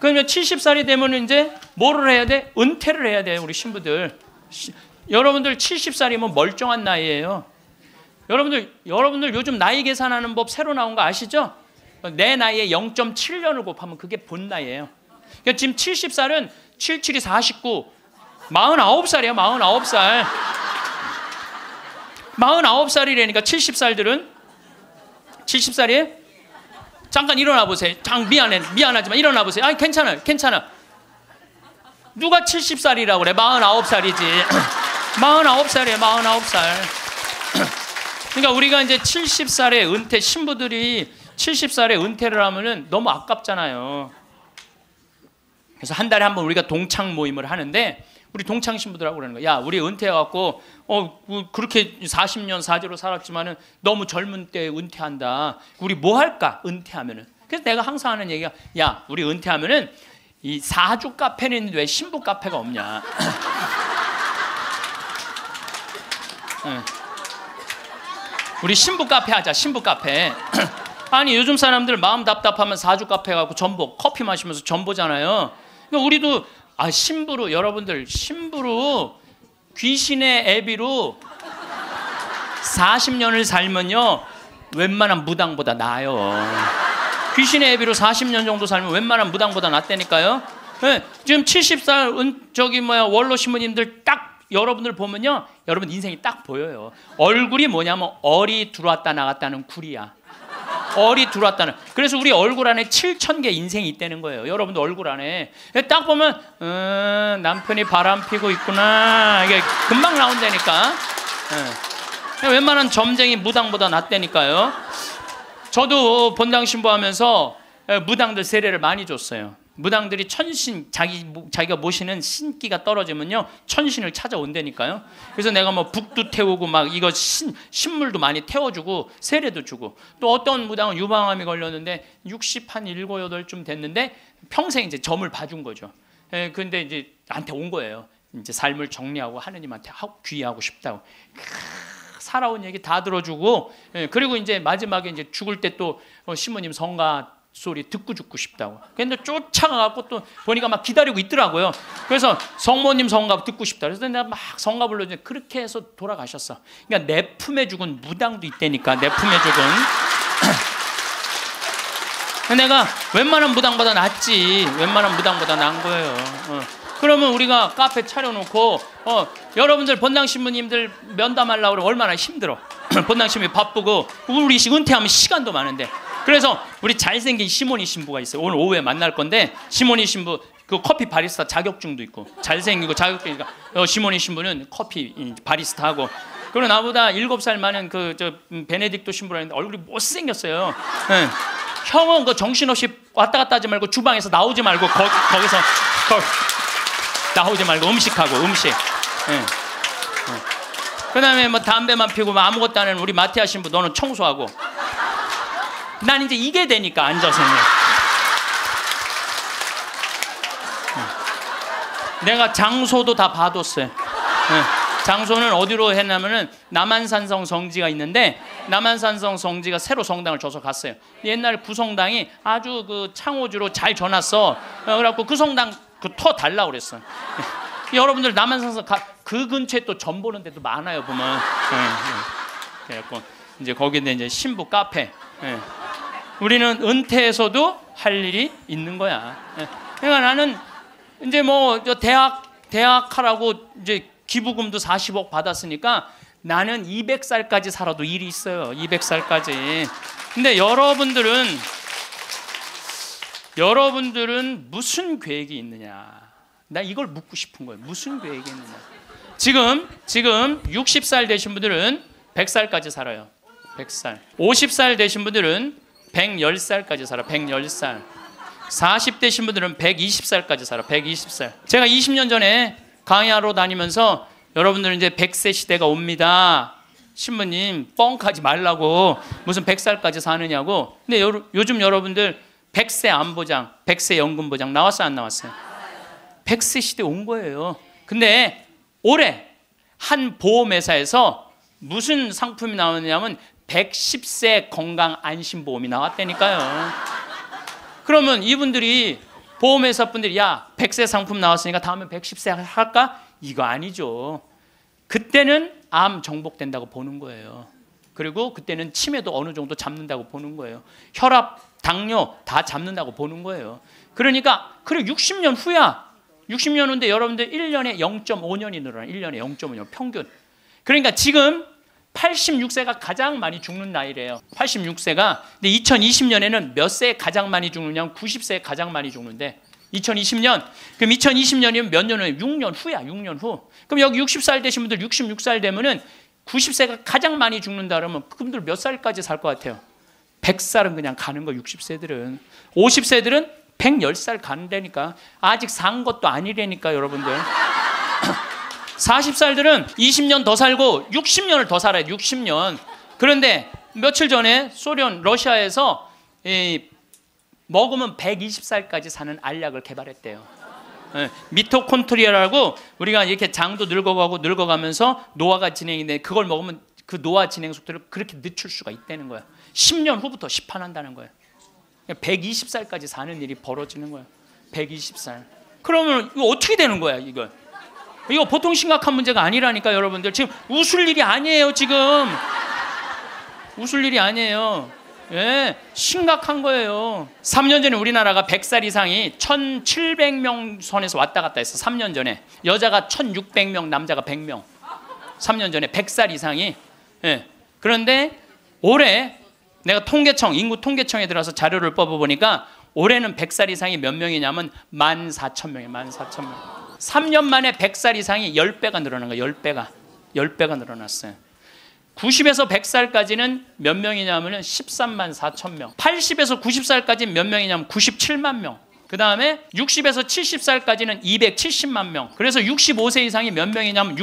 그러면 70살이 되면 이제 뭐를 해야 돼? 은퇴를 해야 돼요, 우리 신부들. 여러분들 70살이면 멀쩡한 나이예요. 여러분들 요즘 나이 계산하는 법 새로 나온 거 아시죠? 내 나이에 0.7년을 곱하면 그게 본 나이예요. 그러니까 지금 70살은 77이 49, 49살이에요. 49살. 49살이라니까 70살들은 70살이에요? 잠깐 일어나 보세요. 미안하지만 일어나 보세요. 아니 괜찮아. 누가 70살이라고 그래? 49살이지. 49살이에요. 49살. 그러니까 우리가 이제 70살에 은퇴, 신부들이 70살에 은퇴를 하면은 너무 아깝잖아요. 그래서 한 달에 한 번 우리가 동창 모임을 하는데 우리 동창 신부들하고 그러는 거야. 야, 우리 은퇴해갖고 그렇게 40년 사제로 살았지만은 너무 젊은 때 은퇴한다. 우리 뭐 할까? 은퇴하면은. 그래서 내가 항상 하는 얘기가, 야, 우리 은퇴하면은 이 사주 카페는 있는데 왜 신부 카페가 없냐? 우리 신부 카페 하자. 신부 카페. 아니 요즘 사람들 마음 답답하면 사주 카페 가고 전보 커피 마시면서 전보잖아요. 그러니까 우리도 신부로, 여러분들 신부로 귀신의 애비로 40년을 살면요 웬만한 무당보다 나아요. 귀신의 애비로 40년 정도 살면 웬만한 무당보다 낫다니까요. 네, 지금 70살 원로 신부님들 딱 여러분들 보면요, 여러분 인생이 딱 보여요. 얼굴이 뭐냐면 얼이 들어왔다 나갔다는 굴이야. 얼이 들어왔다는. 그래서 우리 얼굴 안에 7,000개 인생이 있다는 거예요. 여러분들 얼굴 안에 딱 보면 남편이 바람 피고 있구나, 이게 금방 나온다니까. 웬만한 점쟁이 무당보다 낫다니까요. 저도 본당 신부하면서 무당들 세례를 많이 줬어요. 무당들이 천신, 자기가 모시는 신기가 떨어지면요 천신을 찾아온다니까요. 그래서 내가 뭐 북도 태우고 막 이거 신물도 많이 태워주고 세례도 주고, 또 어떤 무당은 유방암이 걸렸는데 67, 8쯤 됐는데 평생 이제 점을 봐준 거죠. 근데 이제 나한테 온 거예요. 이제 삶을 정리하고 하느님한테 귀의하고 싶다고. 살아온 얘기 다 들어주고, 그리고 이제 마지막에 이제 죽을 때 또 신부님 성가 소리 듣고 죽고 싶다고. 근데 쫓아가갖고 또 보니까 막 기다리고 있더라고요. 그래서 성모님 성가 듣고 싶다. 그래서 내가 막 성가 불러주는데 그렇게 해서 돌아가셨어. 그러니까 내 품에 죽은 무당도 있다니까. 내 품에 죽은. 내가 웬만한 무당보다 낫지. 웬만한 무당보다 나은 거예요. 그러면 우리가 카페 차려놓고 여러분들 본당 신부님들 면담하려고 그러면 얼마나 힘들어. 본당 신부님 바쁘고 우리 은퇴하면 시간도 많은데. 그래서 우리 잘생긴 시모니 신부가 있어요. 오늘 오후에 만날 건데, 시모니 신부 그 커피 바리스타 자격증도 있고 잘생기고 자격증이니까 시모니 신부는 커피 바리스타 하고, 그리고 나보다 7살 많은 베네딕토 신부라는데 얼굴이 못생겼어요. 네. 형은 그 정신없이 왔다 갔다 하지 말고 주방에서 나오지 말고 거기서 나오지 말고 음식하고 음식. 네. 그 다음에 뭐 담배만 피우고 뭐 아무것도 안 하는 우리 마티아 신부, 너는 청소하고. 난 이제 이게 되니까 앉아서는. 내가 장소도 다 봐뒀어요. 장소는 어디로 했냐면은 남한산성 성지가 있는데, 남한산성 성지가 새로 성당을 줘서 갔어요. 옛날 구성당이 아주 그 창호주로 잘 져놨어. 그래갖고 그 성당 터 달라고 그랬어. 여러분들 남한산성 그 근처에 또 점 보는 데도 많아요 보면. 그래갖고 이제 거기는 이제 신부 카페. 우리는 은퇴해서도 할 일이 있는 거야. 그러니까 나는 이제 뭐 대학 하라고 이제 기부금도 40억 받았으니까 나는 200살까지 살아도 일이 있어요. 200살까지. 근데 여러분들은 무슨 계획이 있느냐? 나 이걸 묻고 싶은 거예요. 무슨 계획이 있느냐? 지금 60살 되신 분들은 100살까지 살아요. 100살. 50살 되신 분들은 110살까지 살아. 110살. 40대 신부들은 120살까지 살아. 120살. 제가 20년 전에 강의하러 다니면서 여러분들은 이제 100세 시대가 옵니다. 신부님 뻥하지 말라고 무슨 100살까지 사느냐고. 근데 요즘 여러분들 100세 안보장, 100세 연금보장 나왔어요, 안 나왔어요? 100세 시대 온 거예요. 근데 올해 한 보험회사에서 무슨 상품이 나오느냐면 110세 건강 안심보험이 나왔다니까요. 그러면 이분들이 보험회사 분들이 야 100세 상품 나왔으니까 다음에 110세 할까? 이거 아니죠. 그때는 암 정복된다고 보는 거예요. 그리고 그때는 치매도 어느 정도 잡는다고 보는 거예요. 혈압, 당뇨 다 잡는다고 보는 거예요. 그러니까 그래 60년 후야. 60년 후인데 여러분들 1년에 0.5년이 늘어나. 1년에 0.5년 평균. 그러니까 지금 86세가 가장 많이 죽는 나이래요. 86세가. 근데 2020년에는 몇 세에 가장 많이 죽느냐면 90세에 가장 많이 죽는데 2020년. 그럼 2020년이면 몇 년 후에? 6년 후야. 6년 후. 그럼 여기 60살 되신 분들 66살 되면은 90세가 가장 많이 죽는다 그러면 그분들 몇 살까지 살 것 같아요? 100살은 그냥 가는 거. 60세들은. 50세들은 110살 가는다니까. 아직 산 것도 아니라니까 여러분들. 40살들은 20년 더 살고 60년을 더 살아요. 60년. 그런데 며칠 전에 소련 러시아에서 먹으면 120살까지 사는 알약을 개발했대요. 미토콘트리아라고 우리가 이렇게 장도 늙어가고 늙어가면서 노화가 진행인데 그걸 먹으면 그 노화 진행 속도를 그렇게 늦출 수가 있다는 거야. 10년 후부터 시판한다는 거야. 120살까지 사는 일이 벌어지는 거야. 120살. 그러면 이거 어떻게 되는 거야, 이거? 이거 보통 심각한 문제가 아니라니까 여러분들. 지금 웃을 일이 아니에요, 지금. 웃을 일이 아니에요. 예, 심각한 거예요. 3년 전에 우리나라가 100살 이상이 1,700명 선에서 왔다 갔다 했어. 3년 전에. 여자가 1,600명, 남자가 100명. 3년 전에 100살 이상이. 예. 그런데 올해 내가 인구 통계청에 들어가서 자료를 뽑아보니까 올해는 100살 이상이 몇 명이냐면 14,000명이에요. 14,000명. 3년 만에 100살 이상이 10배가 늘어난 거예요. 10배가 늘어났어요. 90에서 100살까지는 몇 명이냐면 13만 4천 명. 80에서 90살까지는 몇 명이냐면 97만 명. 그 다음에 60에서 70살까지는 270만 명. 그래서 65세 이상이 몇 명이냐면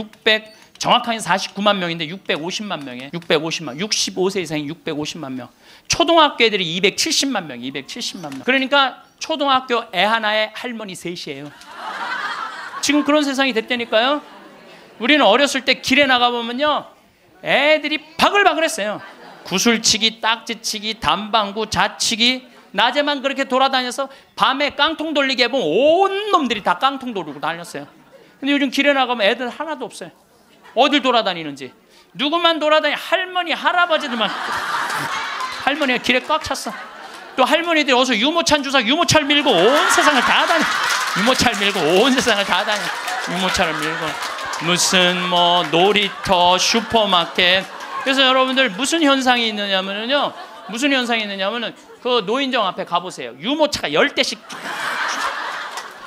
정확하게 49만 명인데 650만 명이에요. 650만. 65세 이상이 650만 명. 초등학교 애들이 270만 명. 270만 명. 그러니까 초등학교 애 하나에 할머니 셋이에요. 지금 그런 세상이 됐다니까요. 우리는 어렸을 때 길에 나가보면요, 애들이 바글바글했어요. 구슬치기, 딱지치기, 담방구, 자치기. 낮에만 그렇게 돌아다녀서 밤에 깡통 돌리게 해보면 온 놈들이 다 깡통 돌리고 다녔어요. 근데 요즘 길에 나가면 애들 하나도 없어요. 어딜 돌아다니는지. 누구만 돌아다니? 할머니, 할아버지들만. 할머니가 길에 꽉 찼어. 또 할머니들이 어서 유모차 주사 유모차를 밀고 온 세상을 다 다녀. 유모차를 밀고 온 세상을 다 다녀. 유모차를 밀고 무슨 뭐 놀이터, 슈퍼마켓. 그래서 여러분들 무슨 현상이 있느냐면요, 그 노인정 앞에 가보세요. 유모차가 10대씩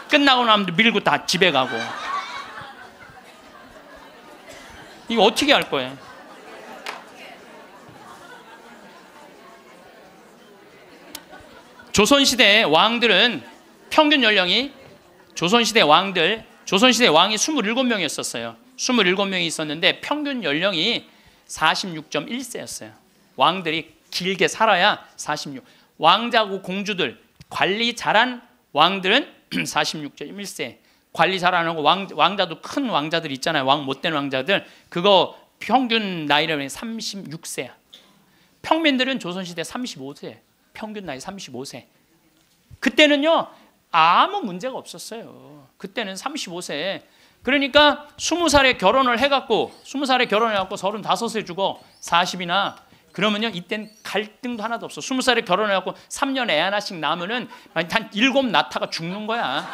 끝나고 나면 밀고 다 집에 가고. 이거 어떻게 할 거예요? 조선시대 왕들은 평균 연령이 조선시대 왕이 27명이었어요. 27명이 있었는데 평균 연령이 46.1세였어요. 왕들이 길게 살아야 46. 왕자고 공주들, 관리 잘한 왕들은 46.1세. 관리 잘 안 하고 왕자도 큰 왕자들 있잖아요. 왕 못된 왕자들. 그거 평균 나이라면 36세야. 평민들은 조선시대 35세. 평균 나이 35세. 그때는요, 아무 문제가 없었어요. 그때는 35세. 그러니까 20살에 결혼을 해갖고 35세 주고 40이나 그러면요, 이땐 갈등도 하나도 없어. 20살에 결혼해갖고 3년 애 하나씩 낳으면은 한 7 낳다가 죽는 거야.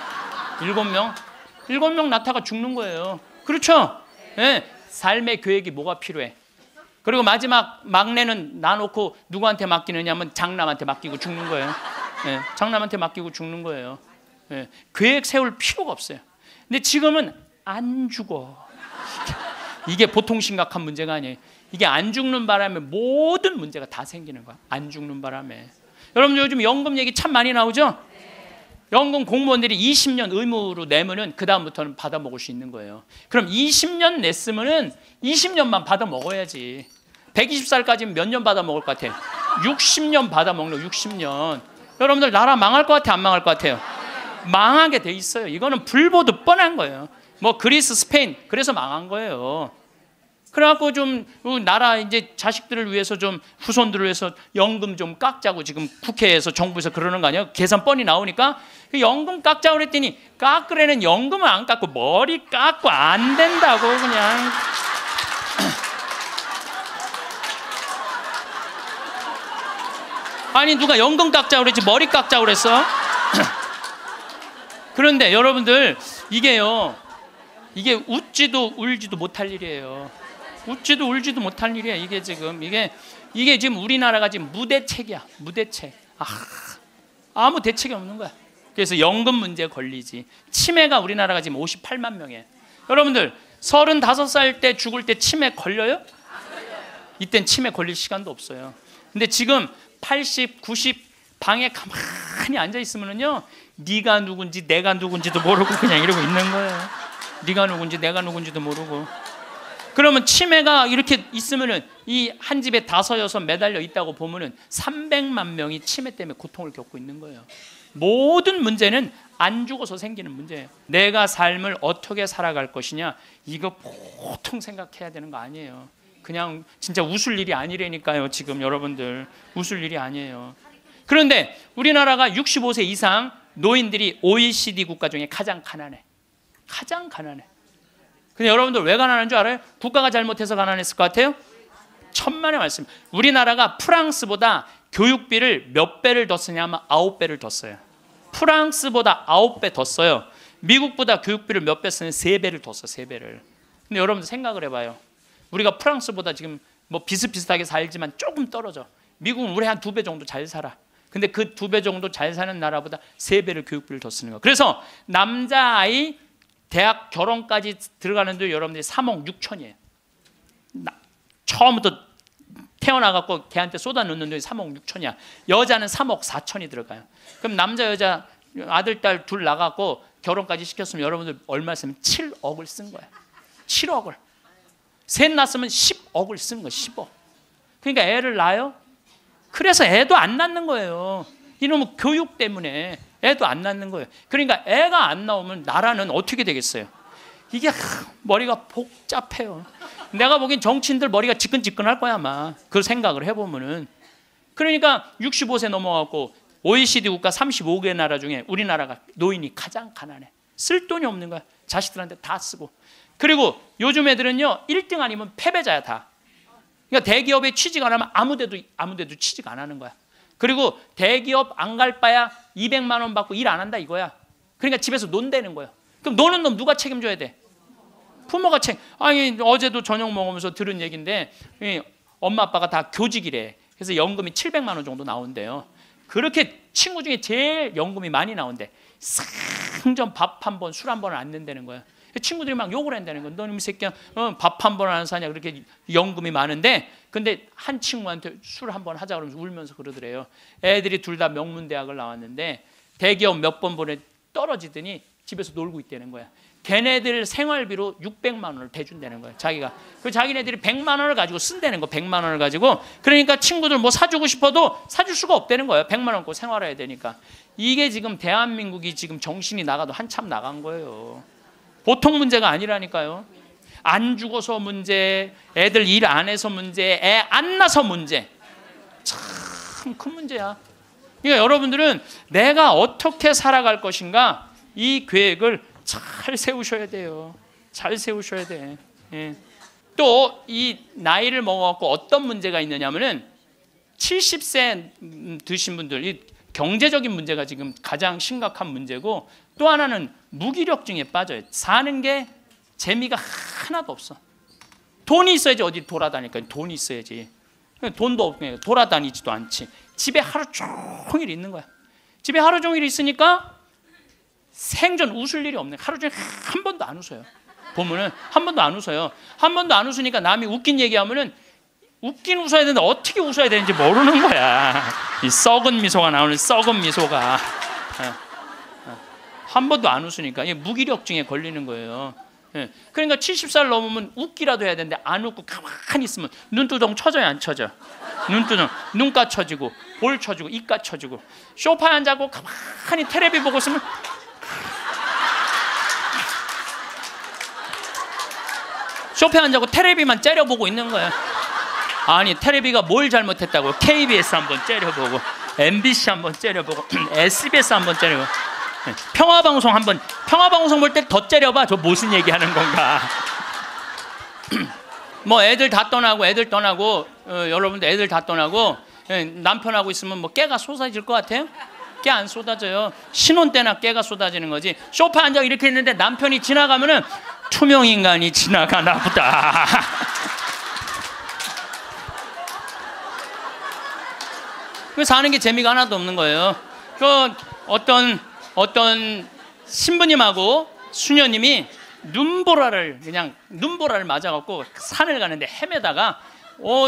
7명 낳다가 죽는 거예요. 그렇죠? 네. 삶의 계획이 뭐가 필요해? 그리고 마지막 막내는 놔놓고 누구한테 맡기느냐면 장남한테 맡기고 죽는 거예요. 네. 장남한테 맡기고 죽는 거예요. 네. 계획 세울 필요가 없어요. 근데 지금은 안 죽어. 이게 보통 심각한 문제가 아니에요. 이게 안 죽는 바람에 모든 문제가 다 생기는 거야. 안 죽는 바람에. 여러분 요즘 연금 얘기 참 많이 나오죠? 연금 공무원들이 20년 의무로 내면은 그 다음부터는 받아 먹을 수 있는 거예요. 그럼 20년 냈으면은 20년만 받아 먹어야지. 120살까지는 몇 년 받아 먹을 것 같아요? 60년 받아 먹는 60년. 여러분들 나라 망할 것 같아요? 안 망할 것 같아요? 망하게 돼 있어요. 이거는 불보듯 뻔한 거예요. 뭐 그리스, 스페인 그래서 망한 거예요. 그래갖고 좀 나라 이제 자식들을 위해서 좀 후손들을 위해서 연금 좀 깎자고 지금 국회에서 정부에서 그러는 거 아니에요? 계산 뻔히 나오니까 그 연금 깎자고 그랬더니 깎으려는 연금을 안 깎고 머리 깎고 안 된다고 그냥. 아니 누가 연금 깎자고 그랬지 머리 깎자고 그랬어? 그런데 여러분들 이게요, 이게 웃지도 울지도 못할 일이에요. 웃지도 울지도 못할 일이야. 이게 지금 이게 지금 우리나라가 지금 무대책이야. 무대책. 아무 대책이 없는 거야. 그래서 연금 문제에 걸리지. 치매가 우리나라가 지금 58만 명이에요. 여러분들 35살 때 죽을 때 치매 걸려요? 이땐 치매 걸릴 시간도 없어요. 근데 지금 80, 90 방에 가만히 앉아 있으면은요, 네가 누군지 내가 누군지도 모르고 그냥 이러고 있는 거예요. 네가 누군지 내가 누군지도 모르고. 그러면 치매가 이렇게 있으면은 이 한 집에 5, 6 매달려 있다고 보면은 300만 명이 치매 때문에 고통을 겪고 있는 거예요. 모든 문제는 안 죽어서 생기는 문제예요. 내가 삶을 어떻게 살아갈 것이냐, 이거 보통 생각해야 되는 거 아니에요. 그냥 진짜 웃을 일이 아니라니까요. 지금 여러분들 웃을 일이 아니에요. 그런데 우리나라가 65세 이상 노인들이 OECD 국가 중에 가장 가난해. 가장 가난해. 근데 여러분들 왜 가난한 줄 알아요? 국가가 잘못해서 가난했을 것 같아요? 천만의 말씀. 우리나라가 프랑스보다 교육비를 몇 배를 더 쓰냐면 9배를 더 써요. 프랑스보다 9배 더 써요. 미국보다 교육비를 몇 배 쓰는 3배를 더 써. 3배를. 근데 여러분들 생각을 해봐요. 우리가 프랑스보다 지금 뭐 비슷비슷하게 살지만 조금 떨어져. 미국은 우리 한 2배 정도 잘 살아. 근데 그 2배 정도 잘 사는 나라보다 3배를 교육비를 더 쓰는 거야. 그래서 남자아이 대학 결혼까지 들어가는데 여러분들이 3억 6천이에요. 처음부터 태어나갖고 걔한테 쏟아 넣는 돈이 3억 6천이야. 여자는 3억 4천이 들어가요. 그럼 남자 여자 아들 딸 둘 나가고 결혼까지 시켰으면 여러분들 얼마 쓰면 7억을 쓴 거야. 7억을. 셋 낳았으면 10억을 쓴 거야. 10억. 그러니까 애를 낳아요. 그래서 애도 안 낳는 거예요. 이놈의 교육 때문에 애도 안 낳는 거예요. 그러니까 애가 안 나오면 나라는 어떻게 되겠어요? 이게 머리가 복잡해요. 내가 보기엔 정치인들 머리가 지끈지끈할 거야 아마. 그 생각을 해보면은. 그러니까 65세 넘어가고 OECD 국가 35개 나라 중에 우리나라가 노인이 가장 가난해. 쓸 돈이 없는 거야. 자식들한테 다 쓰고. 그리고 요즘 애들은요 1등 아니면 패배자야 다. 그러니까 대기업에 취직 안 하면 아무데도 취직 안 하는 거야. 그리고 대기업 안 갈 바야 200만 원 받고 일 안 한다 이거야. 그러니까 집에서 논다는 거야. 그럼 노는 놈 누가 책임져야 돼? 부모가 아니 어제도 저녁 먹으면서 들은 얘기인데 엄마 아빠가 다 교직이래. 그래서 연금이 700만 원 정도 나온대요. 그렇게 친구 중에 제일 연금이 많이 나온대. 상전 밥 한 번, 술 한 번을 안 낸다는 거야. 친구들이 막 욕을 한다는 거야. 너는 이 새끼야 밥 한 번 안 사냐. 그렇게 연금이 많은데 근데 한 친구한테 술 한 번 하자 그러면서 울면서 그러더래요. 애들이 둘 다 명문대학을 나왔는데 대기업 몇 번 보내 떨어지더니 집에서 놀고 있다는 거야. 걔네들 생활비로 600만 원을 대준다는 거야. 자기가. 그 자기네들이 100만 원을 가지고 쓴다는 거. 100만 원을 가지고. 그러니까 친구들 뭐 사주고 싶어도 사줄 수가 없다는 거예요. 100만 원 갖고 생활해야 되니까. 이게 지금 대한민국이 지금 정신이 나가도 한참 나간 거예요. 보통 문제가 아니라니까요. 안 죽어서 문제, 애들 일 안 해서 문제, 애 안 낳아서 문제. 참 큰 문제야. 그러니까 여러분들은 내가 어떻게 살아갈 것인가 이 계획을 잘 세우셔야 돼요. 잘 세우셔야 돼. 예. 또 이 나이를 먹어갖고 어떤 문제가 있느냐면은 70세 드신 분들 이 경제적인 문제가 지금 가장 심각한 문제고 또 하나는 무기력증에 빠져요. 사는 게 재미가 하나도 없어. 돈이 있어야지 어디 돌아다니까. 돈이 있어야지. 돈도 없고 돌아다니지도 않지. 집에 하루 종일 있는 거야. 집에 하루 종일 있으니까 생전 웃을 일이 없네. 하루 종일 한 번도 안 웃어요. 보면은 한 번도 안 웃어요. 한 번도 안 웃으니까 남이 웃긴 얘기하면은 웃긴 웃어야 되는데 어떻게 웃어야 되는지 모르는 거야. 이 썩은 미소가 나오는 썩은 미소가. 한 번도 안 웃으니까 무기력증에 걸리는 거예요. 그러니까 70살 넘으면 웃기라도 해야 되는데 안 웃고 가만히 있으면 눈두덩 쳐져요 안 쳐져? 눈두덩, 눈가 쳐지고 볼 쳐지고 입가 쳐지고 소파에 앉아고 가만히 텔레비 보고 있으면 소파에 앉아고 테레비만 째려보고 있는 거야. 아니 테레비가 뭘 잘못했다고. KBS 한번 째려보고, MBC 한번 째려보고, SBS 한번 째려보고, 평화방송 한번, 평화방송 볼 때 더 째려봐. 저 무슨 얘기하는 건가. 뭐 애들 다 떠나고, 여러분들 애들 다 떠나고 남편하고 있으면 뭐 깨가 쏟아질 것 같아요? 깨 안 쏟아져요. 신혼 때나 깨가 쏟아지는 거지. 소파에 앉아 이렇게 있는데 남편이 지나가면은 투명인간이 지나가나 보다. 사는 게 재미가 하나도 없는 거예요. 그 어떤 신부님하고 수녀님이 눈보라를 맞아갖고 산을 가는데 헤매다가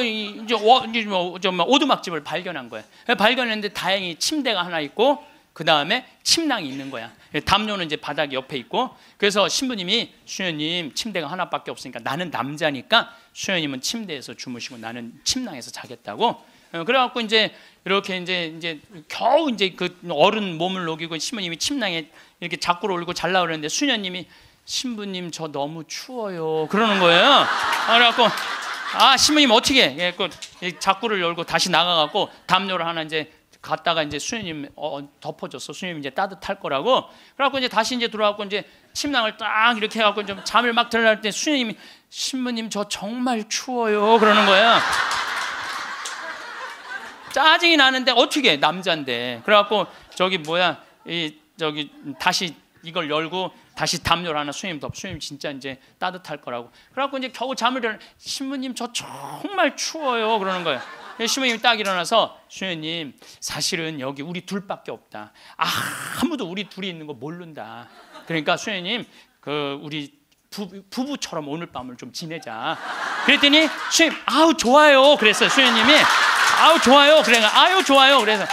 이제 오두막집을 발견한 거예요. 발견했는데 다행히 침대가 하나 있고 그 다음에 침낭이 있는 거야. 담요는 이제 바닥 옆에 있고. 그래서 신부님이 수녀님 침대가 하나밖에 없으니까, 나는 남자니까 수녀님은 침대에서 주무시고 나는 침낭에서 자겠다고. 그래갖고 이제 이렇게 이제 겨우 이제 그 어른 몸을 녹이고 신부님이 침낭에 이렇게 자꾸로 올리고 잘라 그러는데 수녀님이 신부님 저 너무 추워요 그러는 거예요. 그래갖고 신부님 어떻게 해? 자꾸를 열고 다시 나가갖고 담요를 하나 이제 갔다가 이제 수녀님 덮어줬어. 수녀님 이제 따뜻할 거라고. 그래갖고 이제 다시 이제 들어와갖고 이제 침낭을 딱 이렇게 해갖고 좀 잠을 막 들어갈 때 수녀님이 신부님 저 정말 추워요 그러는 거예요. 짜증이 나는데 어떻게 해? 남자인데. 그래갖고 다시 이걸 열고 다시 담요를 하나 수녀님 덮어. 수녀님 진짜 이제 따뜻할 거라고. 그래갖고 이제 겨우 잠을 일어나. 신부님 저 정말 추워요 그러는 거예요. 신부님이 딱 일어나서 수녀님 사실은 여기 우리 둘밖에 없다. 아무도 우리 둘이 있는 거 모른다. 그러니까 수녀님 우리 부부처럼 오늘 밤을 좀 지내자. 그랬더니 수녀님 아우 좋아요 그랬어요. 수녀님이 아우 좋아요. 그래 아유 좋아요. 그래서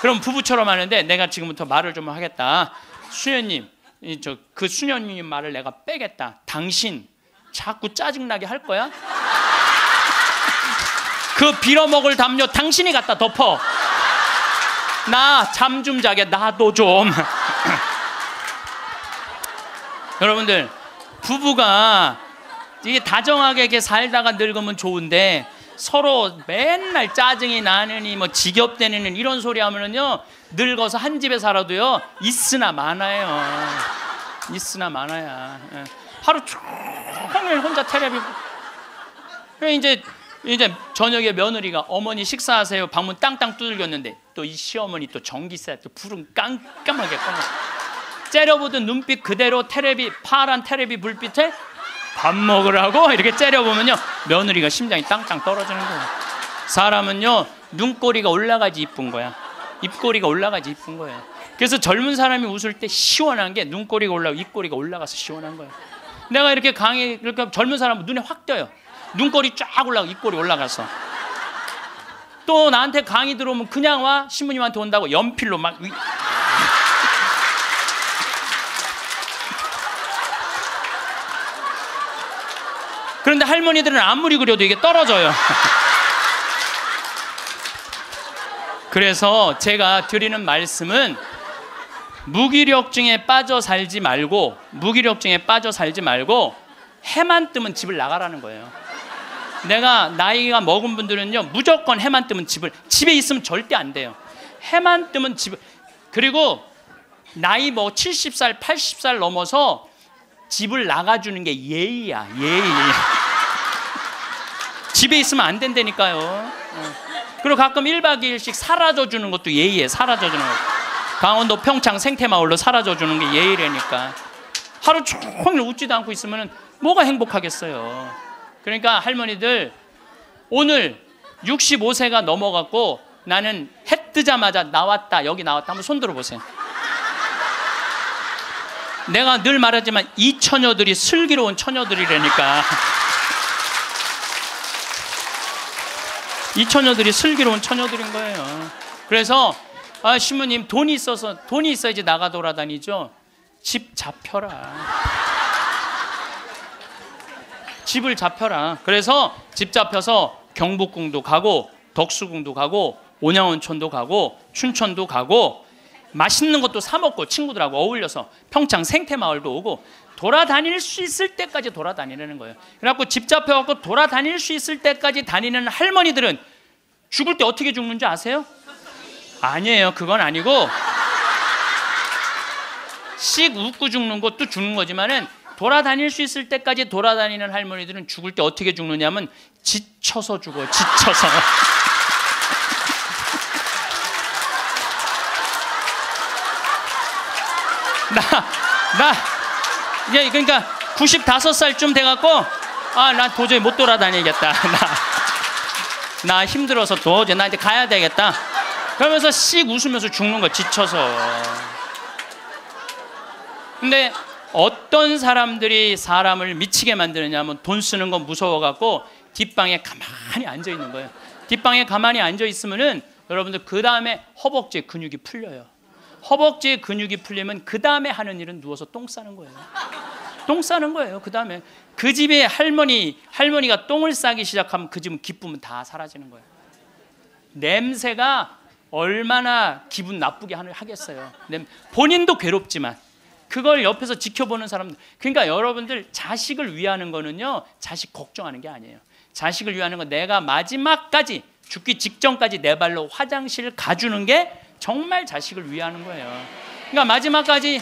그럼 부부처럼 하는데 내가 지금부터 말을 좀 하겠다. 수녀님 그 수녀님 말을 내가 빼겠다. 당신 자꾸 짜증나게 할 거야? 그 빌어먹을 담요 당신이 갖다 덮어. 나 잠 좀 자게 나도 좀. 여러분들 부부가 이게 다정하게 이렇게 살다가 늙으면 좋은데 서로 맨날 짜증이 나느니 뭐 지겹대느니 이런 소리 하면은요 늙어서 한 집에 살아도요 있으나 마나요. 있으나 마나야. 하루 종일 혼자 테레비. 이제 저녁에 며느리가 어머니 식사하세요. 방문 땅땅 두들겼는데 또 이 시어머니 또 전기세 또 불은 깜깜하게 꺼내. 째려보던 눈빛 그대로 파란 테레비 불빛에 밥 먹으라고 이렇게 째려보면요 며느리가 심장이 땅땅 떨어지는 거예요. 사람은요 눈꼬리가 올라가지 이쁜 거야. 입꼬리가 올라가지 이쁜 거예요. 그래서 젊은 사람이 웃을 때 시원한 게 눈꼬리가 올라가고 입꼬리가 올라가서 시원한 거예요. 내가 이렇게 젊은 사람은 눈에 확 띄어요. 눈꼬리 쫙 올라가고 입꼬리 올라가서. 또 나한테 강의 들어오면 그냥 와. 신부님한테 온다고 연필로 막 그런데 할머니들은 아무리 그려도 이게 떨어져요. 그래서 제가 드리는 말씀은 무기력증에 빠져 살지 말고 해만 뜨면 집을 나가라는 거예요. 내가 나이가 먹은 분들은요 무조건 해만 뜨면 집에 있으면 절대 안 돼요. 해만 뜨면 그리고 나이 70살 80살 넘어서 집을 나가주는 게 예의야. 예의. 집에 있으면 안 된다니까요. 그리고 가끔 1박 2일씩 사라져주는 것도 예의에. 사라져주는 거. 강원도 평창 생태마을로 사라져주는 게 예의라니까. 하루 종일 웃지도 않고 있으면 뭐가 행복하겠어요. 그러니까 할머니들 오늘 65세가 넘어갔고 나는 해 뜨자마자 나왔다 여기 나왔다 한번 손 들어보세요. 내가 늘 말하지만 이 처녀들이 슬기로운 처녀들이라니까. 이 처녀들이 슬기로운 처녀들인 거예요. 그래서 신부님 돈이 있어야지 나가 돌아다니죠. 집 잡혀라. 집을 잡혀라. 그래서 집 잡혀서 경복궁도 가고 덕수궁도 가고 온양온천도 가고 춘천도 가고 맛있는 것도 사 먹고 친구들하고 어울려서 평창 생태마을도 오고 돌아다닐 수 있을 때까지 돌아다니는 거예요. 그래갖고 집 잡혀갖고 돌아다닐 수 있을 때까지 다니는 할머니들은 죽을 때 어떻게 죽는지 아세요? 아니에요. 그건 아니고 씩 웃고 죽는 것도 죽는 거지만은 돌아다닐 수 있을 때까지 돌아다니는 할머니들은 죽을 때 어떻게 죽느냐면 지쳐서 죽어요. 지쳐서. 그러니까 95살쯤 돼갖고 나 도저히 못 돌아다니겠다. 나 힘들어서 도저히 나 이제 가야 되겠다. 그러면서 씩 웃으면서 죽는 거 지쳐서. 근데 어떤 사람들이 사람을 미치게 만드느냐 하면 돈 쓰는 거 무서워갖고 뒷방에 가만히 앉아 있는 거예요. 뒷방에 가만히 앉아 있으면은 여러분들 그 다음에 허벅지 근육이 풀려요. 허벅지 근육이 풀리면 그 다음에 하는 일은 누워서 똥 싸는 거예요. 똥 싸는 거예요. 그 다음에 그 집에 할머니가 똥을 싸기 시작하면 그 집은 기쁨은 다 사라지는 거예요. 냄새가 얼마나 기분 나쁘게 하겠어요. 본인도 괴롭지만 그걸 옆에서 지켜보는 사람들. 그러니까 여러분들 자식을 위하는 거는요, 자식 걱정하는 게 아니에요. 자식을 위하는 건 내가 마지막까지 죽기 직전까지 내 발로 화장실 가주는 게 정말 자식을 위하는 거예요. 그러니까 마지막까지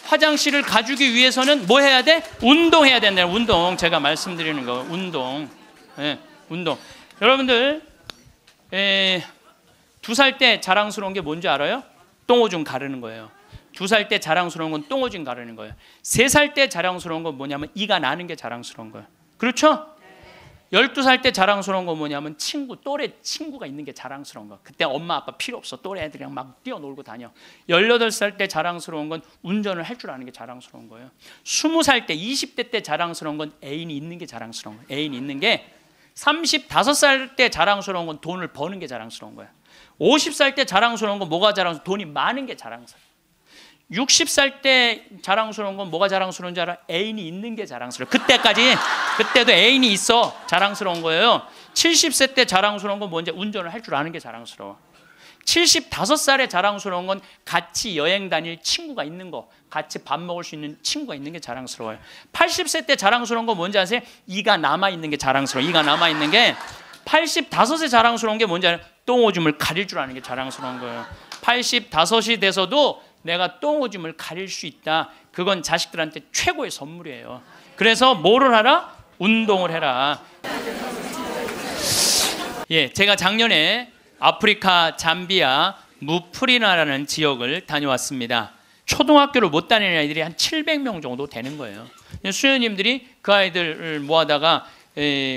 화장실을 가주기 위해서는 뭐 해야 돼? 운동해야 된다. 운동. 제가 말씀드리는 거 운동. 네, 운동. 여러분들 2살 때 자랑스러운 게 뭔지 알아요? 똥오줌 가르는 거예요. 2살 때 자랑스러운 건 똥오줌 가르는 거예요. 3살 때 자랑스러운 건 뭐냐면 이가 나는 게 자랑스러운 거예요. 그렇죠? 12살 때 자랑스러운 건 뭐냐면 또래 친구가 있는 게 자랑스러운 거. 그때 엄마 아빠 필요 없어. 또래 애들이랑 막 뛰어놀고 다녀. 18살 때 자랑스러운 건 운전을 할 줄 아는 게 자랑스러운 거예요. 20살 때 20대 때 자랑스러운 건 애인이 있는 게 자랑스러운 거예요. 애인이 있는 게 35살 때 자랑스러운 건 돈을 버는 게 자랑스러운 거예요. 50살 때 자랑스러운 건 뭐가 자랑스러운? 돈이 많은 게 자랑스러워요. 60살 때 자랑스러운 건 뭐가 자랑스러운지 알아? 애인이 있는 게 자랑스러워. 그때도 애인이 있어. 자랑스러운 거예요. 70세 때 자랑스러운 건 뭔지? 운전을 할 줄 아는 게 자랑스러워. 75살에 자랑스러운 건 같이 여행 다닐 친구가 있는 거, 같이 밥 먹을 수 있는 친구가 있는 게 자랑스러워요. 80세 때 자랑스러운 건 뭔지 아세요? 이가 남아있는 게 자랑스러워. 이가 남아있는 게. 85세 자랑스러운 게 뭔지 알아요? 똥오줌을 가릴 줄 아는 게 자랑스러운 거예요. 85이 돼서도 내가 똥오줌을 가릴 수 있다. 그건 자식들한테 최고의 선물이에요. 그래서 뭐를 하라? 운동을 해라. 제가 작년에 아프리카 잠비아 무프리나라는 지역을 다녀왔습니다. 초등학교를 못 다니는 아이들이 한 700명 정도 되는 거예요. 수녀님들이 그 아이들을 모아다가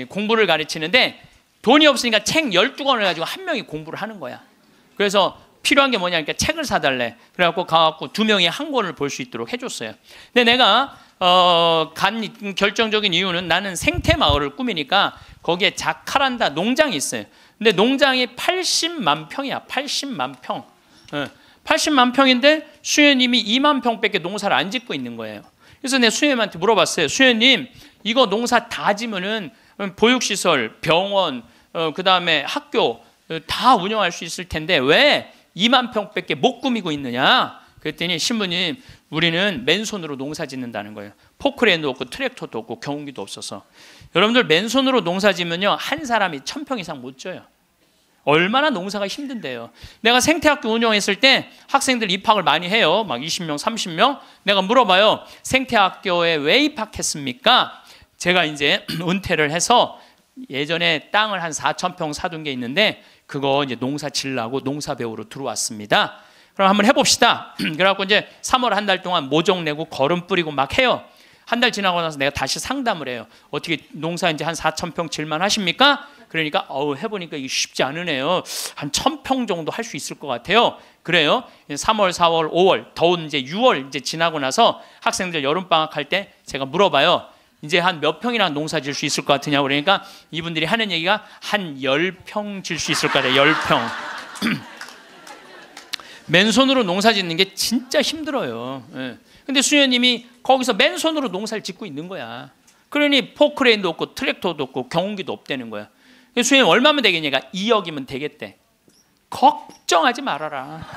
공부를 가르치는데 돈이 없으니까 책 12권을 가지고 한 명이 공부를 하는 거야. 그래서 필요한 게 뭐냐니까 책을 사달래. 그래갖고 가갖고 2명이 한 권을 볼 수 있도록 해줬어요. 근데 내가 간 결정적인 이유는 나는 생태마을을 꾸미니까 거기에 자카란다 농장이 있어요. 근데 농장이 80만 평이야. 80만 평. 80만 평인데 수녀님이 2만 평밖에 농사를 안 짓고 있는 거예요. 그래서 내가 수녀님한테 물어봤어요. 수녀님, 이거 농사 다 지면은 보육시설, 병원, 그 다음에 학교 다 운영할 수 있을 텐데 왜 2만 평밖에 못 꾸미고 있느냐? 그랬더니 신부님, 우리는 맨손으로 농사 짓는다는 거예요. 포크레인도 없고 트랙터도 없고 경운기도 없어서. 여러분들 맨손으로 농사 지면요, 한 사람이 1000평 이상 못 져요. 얼마나 농사가 힘든데요. 내가 생태학교 운영했을 때 학생들 입학을 많이 해요. 막 20명, 30명. 내가 물어봐요. 생태학교에 왜 입학했습니까? 제가 이제 은퇴를 해서 예전에 땅을 한 4000평 사둔 게 있는데 그거 이제 농사 지으려고 농사 배우러 들어왔습니다. 그럼 한번 해봅시다. 그래갖고 이제 3월 한 달 동안 모종 내고 거름 뿌리고 막 해요. 한 달 지나고 나서 내가 다시 상담을 해요. 어떻게 농사 이제 한 4000평 질만 하십니까? 그러니까 해보니까 이게 쉽지 않으네요. 한 1000평 정도 할 수 있을 것 같아요. 그래요. 3월, 4월, 5월, 더운 이제 6월 이제 지나고 나서 학생들 여름방학 할 때 제가 물어봐요. 이제 한 몇 평이나 농사 질 수 있을 것 같으냐고. 그러니까 이분들이 하는 얘기가 한 10평 질 수 있을 것 같아요. 10평. 맨손으로 농사 짓는 게 진짜 힘들어요. 근데 수녀님이 거기서 맨손으로 농사를 짓고 있는 거야. 그러니 포크레인도 없고 트랙터도 없고 경운기도 없다는 거야. 수녀님 얼마면 되겠냐가 2억이면 되겠대. 걱정하지 말아라.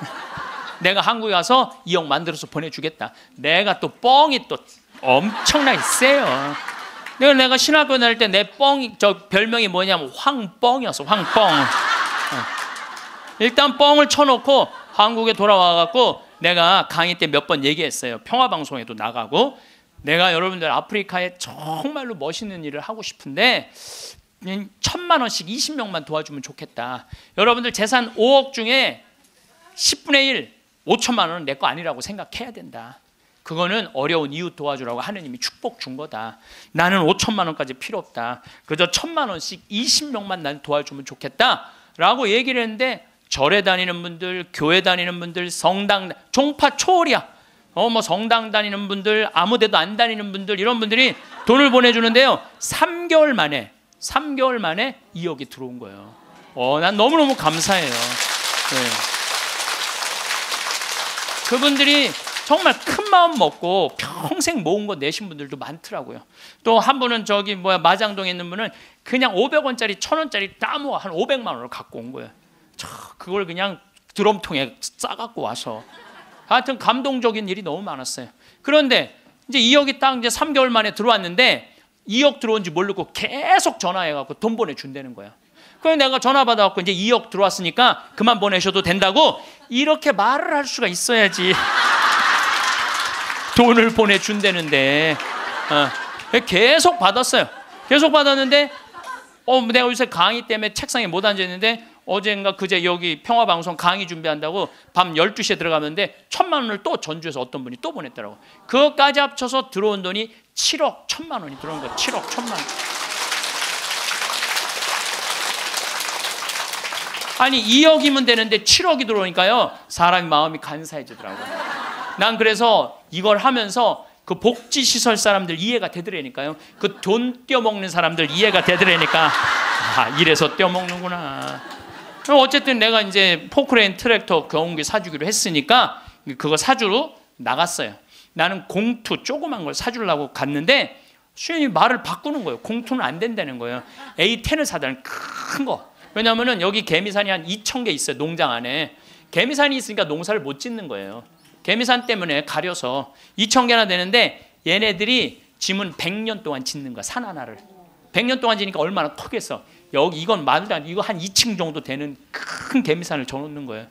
내가 한국에 가서 2억 만들어서 보내주겠다. 내가 또 뻥이 또 엄청나게 세요. 내가 신학교 다닐 때 내 뻥이, 저 별명이 뭐냐면 황뻥이었어. 황뻥. 일단 뻥을 쳐놓고 한국에 돌아와갖고 내가 강의 때 몇 번 얘기했어요. 평화방송에도 나가고, 내가 여러분들 아프리카에 정말로 멋있는 일을 하고 싶은데 1,000만 원씩 20명만 도와주면 좋겠다. 여러분들 재산 5억 중에 10분의 1, 5천만 원은 내 거 아니라고 생각해야 된다. 그거는 어려운 이웃 도와주라고 하느님이 축복 준 거다. 나는 5천만 원까지 필요 없다. 그저 1,000만 원씩 20명만 난 도와주면 좋겠다 라고 얘기를 했는데, 절에 다니는 분들, 교회 다니는 분들, 성당, 종파 초월이야. 뭐 성당 다니는 분들, 아무 데도 안 다니는 분들, 이런 분들이 돈을 보내주는데요, 3개월 만에 2억이 들어온 거예요. 난 너무너무 감사해요. 네. 그분들이 정말 큰 마음 먹고 평생 모은 거 내신 분들도 많더라고요. 또 한 분은 마장동에 있는 분은 그냥 500원짜리 1,000원짜리 다 모아 한 500만 원을 갖고 온 거예요. 그걸 그냥 드럼통에 싸갖고 와서. 하여튼 감동적인 일이 너무 많았어요. 그런데 이제 2억이 딱 이제 3개월 만에 들어왔는데 2억 들어온지 모르고 계속 전화해갖고 돈 보내준다는 거야. 그래서 내가 전화 받아갖고 이제 2억 들어왔으니까 그만 보내셔도 된다고 이렇게 말을 할 수가 있어야지. 돈을 보내준다는데 계속 받았어요. 계속 받았는데 내가 요새 강의 때문에 책상에 못 앉아있는데 어젠가 그제 여기 평화방송 강의 준비한다고 밤 12시에 들어가는데 1,000만 원을 또 전주에서 어떤 분이 또 보냈더라고. 그것까지 합쳐서 들어온 돈이 7억 1,000만 원이 들어온 거야. 7억 1,000만 원. 아니 2억이면 되는데 7억이 들어오니까요, 사람이 마음이 간사해지더라고요. 난 그래서 이걸 하면서 그 복지시설 사람들 이해가 되더라니까요. 그 돈 떼어먹는 사람들 이해가 되더라니까, 이래서 떼어먹는구나. 어쨌든 내가 이제 포크레인 트랙터 경운기 사주기로 했으니까 그거 사주러 나갔어요. 나는 공투 조그만 걸 사주려고 갔는데 수현이 말을 바꾸는 거예요. 공투는 안 된다는 거예요. A10을 사달라는 큰 거. 왜냐하면 여기 개미산이 한 2,000개 있어요. 농장 안에. 개미산이 있으니까 농사를 못 짓는 거예요. 개미산 때문에 가려서 2,000개나 되는데 얘네들이 짐은 100년 동안 짓는 거야. 산 하나를. 100년 동안 지니까 얼마나 크겠어. 여기 이건 말도 안 돼. 이거 한 2층 정도 되는 큰 개미산을 져놓는 거예요.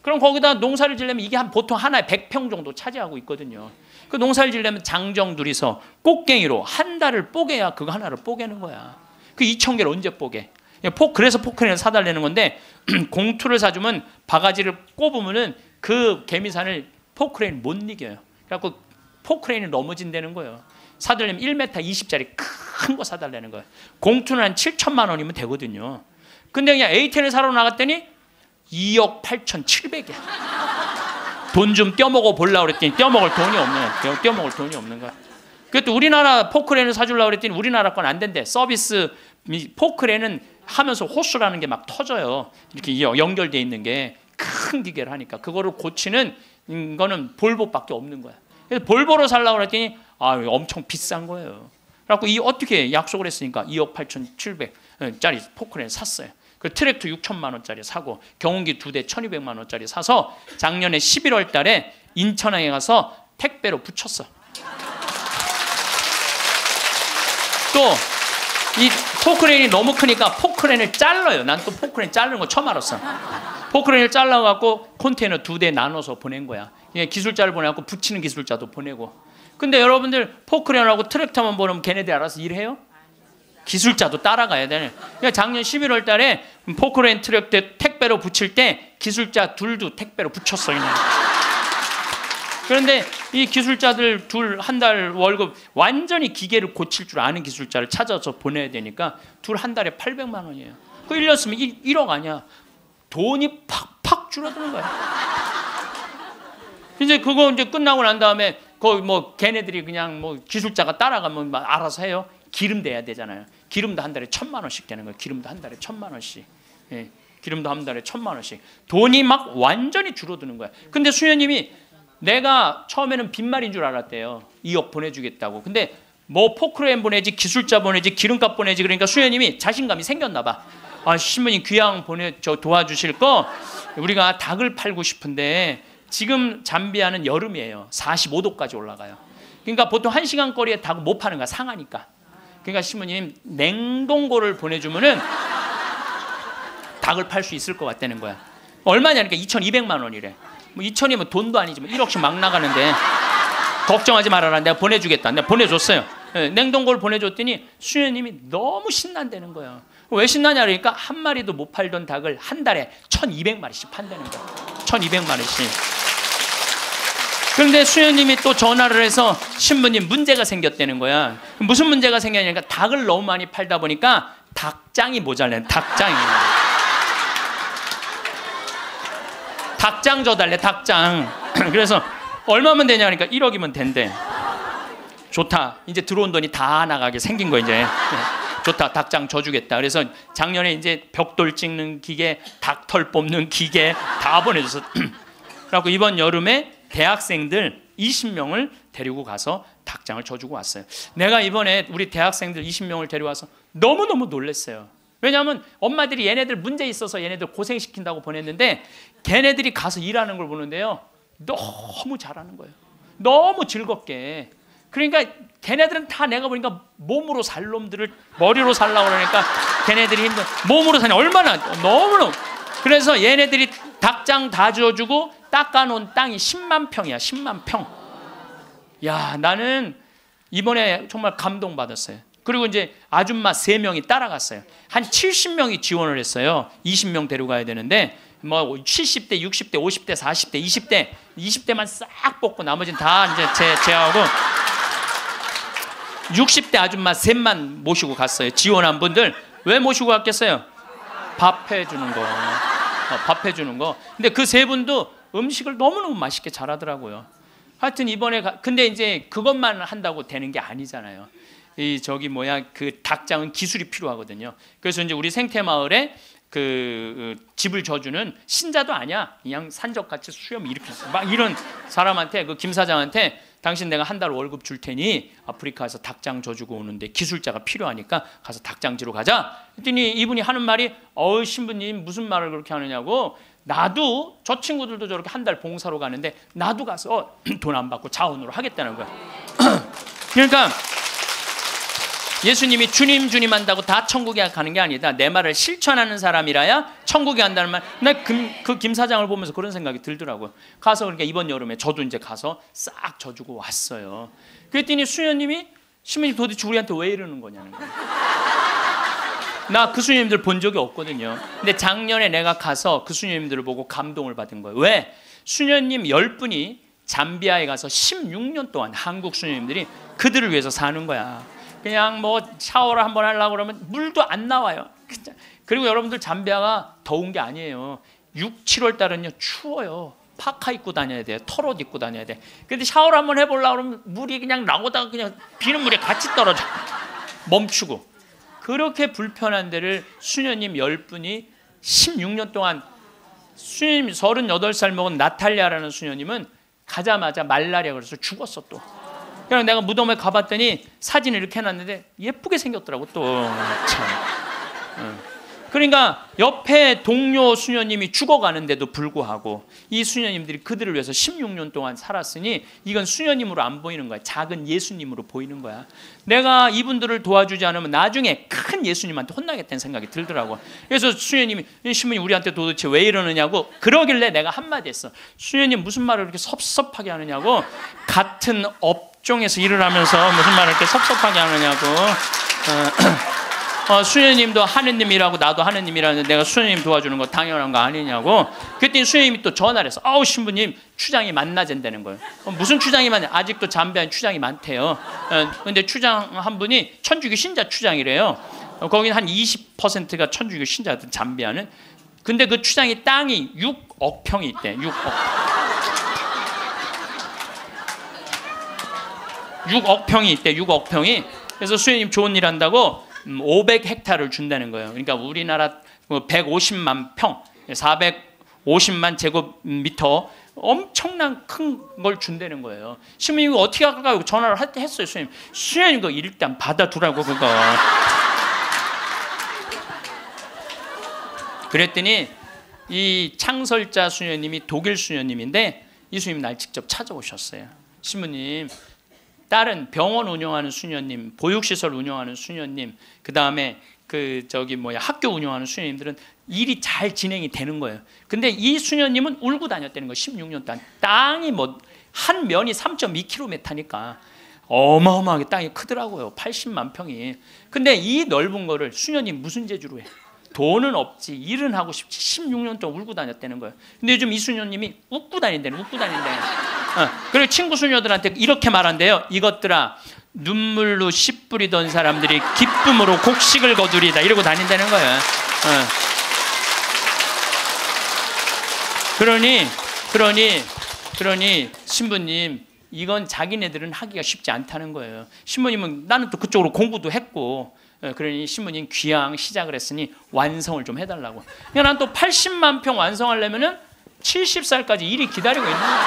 그럼 거기다 농사를 지려면 이게 보통 하나에 100평 정도 차지하고 있거든요. 그 농사를 지려면 장정 둘이서 꽃갱이로 한 달을 뽀개야 그거 하나를 뽀개는 거야. 그 2,000개를 언제 뽀개? 그래서 포크레인을 사달라는 건데 공투를 사주면 바가지를 꼽으면은 그 개미산을 포크레인 못 이겨요. 그래갖고 포크레인이 넘어진다는 거예요. 사달라면 1m 20짜리 큰 거 사달라는 거예요. 공투는 한 7천만 원이면 되거든요. 근데 그냥 A10을 사러 나갔더니 2억 8,700이야. 돈 좀 떼어먹어 보려고 그랬더니 떼어먹을 돈이 없는 거야. 그것도 우리나라 포크레인을 사주려고 그랬더니 우리나라 건 안 된대. 서비스 포크레인은 하면서 호수라는 게 막 터져요. 이렇게 연결되어 있는 게 큰 기계를 하니까 그거를 고치는 거는 볼보밖에 없는 거야. 그래서 볼보로 살려고 그랬더니 엄청 비싼 거예요. 그래갖고 어떻게 약속을 했으니까 2억 8,700짜리 포크레인 샀어요. 그 트랙터 6천만 원짜리 사고 경운기 2대 1,200만 원짜리 사서 작년에 11월 달에 인천항에 가서 택배로 붙였어. 또 이 포크레인이 너무 크니까 포크레인을 잘라요. 난 또 포크레인 자르는 거 처음 알았어. 포크레인을 잘라갖고 컨테이너 2대 나눠서 보낸 거야. 기술자를 보내갖고 붙이는 기술자도 보내고. 근데 여러분들 포크레인하고 트랙터만 보면 걔네들 알아서 일해요? 기술자도 따라가야 되네. 작년 11월 달에 포크레인 트랙터 택배로 붙일 때 기술자 둘도 택배로 붙였어. 그냥. 그런데 이 기술자들 둘 한 달 월급 완전히 기계를 고칠 줄 아는 기술자를 찾아서 보내야 되니까 둘 한 달에 800만 원이에요. 그 1년 쓰면 1억 아니야. 돈이 팍팍 줄어드는 거야. 이제 그거 이제 끝나고 난 다음에 거기 걔네들이 그냥 기술자가 따라가면 알아서 해요. 기름 대야 되잖아요. 기름도 한 달에 1,000만 원씩 되는 거예요. 기름도 한 달에 1,000만 원씩. 예, 기름도 한 달에 1,000만 원씩. 돈이 막 완전히 줄어드는 거야. 근데 수녀님이 내가 처음에는 빈말인 줄 알았대요. 2억 보내주겠다고. 근데 포크레인 보내지, 기술자 보내지, 기름값 보내지. 그러니까 수녀님이 자신감이 생겼나 봐. 신부님 귀양 도와주실 거 우리가 닭을 팔고 싶은데 지금 잠비아는 여름이에요. 45도까지 올라가요. 그러니까 보통 1시간 거리에 닭 못 파는 거야. 상하니까. 그러니까 신부님 냉동고를 보내주면은 닭을 팔 수 있을 것 같다는 거야. 얼마냐니까 2,200만 원이래. 뭐 2,000이면 돈도 아니지만 1억씩 막 나가는데 걱정하지 말아라. 내가 보내주겠다. 내가 보내줬어요. 냉동고를 보내줬더니 수녀님이 너무 신난다는 거예요. 왜 신나냐 그러니까 한 마리도 못 팔던 닭을 한 달에 1,200마리씩 판다는 거예요. 1,200마리씩. 그런데 수녀님이 또 전화를 해서 신부님 문제가 생겼다는 거야. 무슨 문제가 생겼냐니까 닭을 너무 많이 팔다 보니까 닭장이 모자라는 닭장이. 닭장 줘달래. 닭장. 그래서 얼마면 되냐 그러니까 1억이면 된대. 좋다. 이제 들어온 돈이 다 나가게 생긴 거 이제. 좋다. 닭장 줘주겠다. 그래서 작년에 이제 벽돌 찍는 기계, 닭털 뽑는 기계 다 보내줘서 그래갖고 이번 여름에 대학생들 20명을 데리고 가서 닭장을 줘주고 왔어요. 내가 이번에 우리 대학생들 20명을 데려와서 너무너무 놀랐어요. 왜냐하면 엄마들이 얘네들 문제 있어서 얘네들 고생시킨다고 보냈는데 걔네들이 가서 일하는 걸 보는데요. 너무 잘하는 거예요. 너무 즐겁게. 그러니까 걔네들은 다 내가 보니까 몸으로 살 놈들을 머리로 살라고 그러니까 걔네들이 힘든 몸으로 사냐 얼마나 너무너무. 그래서 얘네들이 닭장 다 줘주고 닦아놓은 땅이 10만 평이야. 10만 평. 야, 나는 이번에 정말 감동받았어요. 그리고 이제 아줌마 3명이 따라갔어요. 한 70명이 지원을 했어요. 20명 데려가야 되는데 뭐 70대, 60대, 50대, 40대, 20대만 싹 뽑고 나머지는 다 이제 제하고 60대 아줌마 3만 모시고 갔어요. 지원한 분들. 왜 모시고 갔겠어요? 밥 해주는 거. 밥 해주는 거. 근데 그 3분도 음식을 너무너무 맛있게 잘하더라고요. 하여튼 이번에 근데 이제 그것만 한다고 되는 게 아니잖아요. 그 닭장은 기술이 필요하거든요. 그래서 이제 우리 생태마을에 그 집을 져주는 신자도 아니야. 그냥 산적같이 수염 이렇게 막 이런 사람한테 그 김 사장한테 당신 내가 한 달 월급 줄 테니 아프리카에서 닭장 져주고 오는데 기술자가 필요하니까 가서 닭장지로 가자. 그랬더니 이분이 하는 말이 신부님 무슨 말을 그렇게 하느냐고. 나도 저 친구들도 저렇게 한 달 봉사로 가는데 나도 가서 돈 안 받고 자원으로 하겠다는 거야. 그러니까 예수님이 주님 주님 한다고 다 천국에 가는 게 아니다. 내 말을 실천하는 사람이라야 천국에 간다는 말. 나 그 김 사장을 보면서 그런 생각이 들더라고요. 가서 그러니까 이번 여름에 저도 이제 가서 싹 져주고 왔어요. 그랬더니 수녀님이 신부님 도대체 우리한테 왜 이러는 거냐는 거예요. 나 그 수녀님들 본 적이 없거든요. 근데 작년에 내가 가서 그 수녀님들을 보고 감동을 받은 거예요. 왜? 수녀님 10분이 잠비아에 가서 16년 동안 한국 수녀님들이 그들을 위해서 사는 거야. 그냥 뭐 샤워를 한번 하려고 그러면 물도 안 나와요. 그리고 여러분들 잠비아가 더운 게 아니에요. 6, 7월 달은요 추워요. 파카 입고 다녀야 돼요. 털옷 입고 다녀야 돼. 근데 샤워를 한번 해보려고 그러면 물이 그냥 나오다가 그냥 비는 물에 같이 떨어져. 멈추고. 그렇게 불편한 데를 수녀님 10분이 16년 동안. 수녀님 38살 먹은 나탈리아라는 수녀님은 가자마자 말라리아 그래서 죽었어 또. 그냥 내가 무덤에 가봤더니 사진을 이렇게 해놨는데 예쁘게 생겼더라고 또. 참. 그러니까 옆에 동료 수녀님이 죽어가는데도 불구하고 이 수녀님들이 그들을 위해서 16년 동안 살았으니 이건 수녀님으로 안 보이는 거야. 작은 예수님으로 보이는 거야. 내가 이분들을 도와주지 않으면 나중에 큰 예수님한테 혼나겠다는 생각이 들더라고. 그래서 수녀님이 신부님 우리한테 도대체 왜 이러느냐고 그러길래 내가 한마디 했어. 수녀님 무슨 말을 이렇게 섭섭하게 하느냐고. 같은 업종에서 일을 하면서 무슨 말을 이렇게 섭섭하게 하느냐고. 수녀님도 하느님이라고 나도 하느님이라는데 내가 수녀님 도와주는 거 당연한 거 아니냐고. 그랬더니 수녀님이 또 전화를 해서 신부님 추장이 만나잔다는 거예요. 무슨 추장이 많냐. 아직도 잠비아에 추장이 많대요. 근데 추장 한 분이 천주교 신자 추장이래요. 거기는 한 20%가 천주교 신자들 잠비아는. 근데 그 추장이 땅이 6억 평이 있대. 6억 평이 있대. 6억 평이. 그래서 수녀님 좋은 일 한다고 500헥타를 준다는 거예요. 그러니까 우리나라 150만 평, 450만 제곱미터 엄청난 큰 걸 준다는 거예요. 신부님이 어떻게 할까 전화를 했어요. 수녀님 그거 일단 받아두라고 그거. 그랬더니 이 창설자 수녀님이 독일 수녀님인데 이수님 날 직접 찾아오셨어요. 신부님, 다른 병원 운영하는 수녀님, 보육시설 운영하는 수녀님, 그 다음에 학교 운영하는 수녀님들은 일이 잘 진행이 되는 거예요. 근데 이 수녀님은 울고 다녔다는 거예요. 16년 동안. 땅이 한 면이 3.2km니까 어마어마하게 땅이 크더라고요. 80만 평이. 근데 이 넓은 거를 수녀님 무슨 재주로 해? 돈은 없지, 일은 하고 싶지, 16년 동안 울고 다녔다는 거예요. 근데 요즘 이 수녀님이 웃고 다닌다는, 웃고 다닌다. 그리고 친구 수녀들한테 이렇게 말한대요. 이것들아, 눈물로 씨 뿌리던 사람들이 기쁨으로 곡식을 거두리다, 이러고 다닌다는 거예요. 그러니 신부님, 이건 자기네들은 하기가 쉽지 않다는 거예요. 신부님은 나는 또 그쪽으로 공부도 했고, 그러니 신부님 귀향 시작을 했으니 완성을 좀 해달라고. 그러니까 난 또 80만 평 완성하려면은 70살까지 일이 기다리고 있는 거야.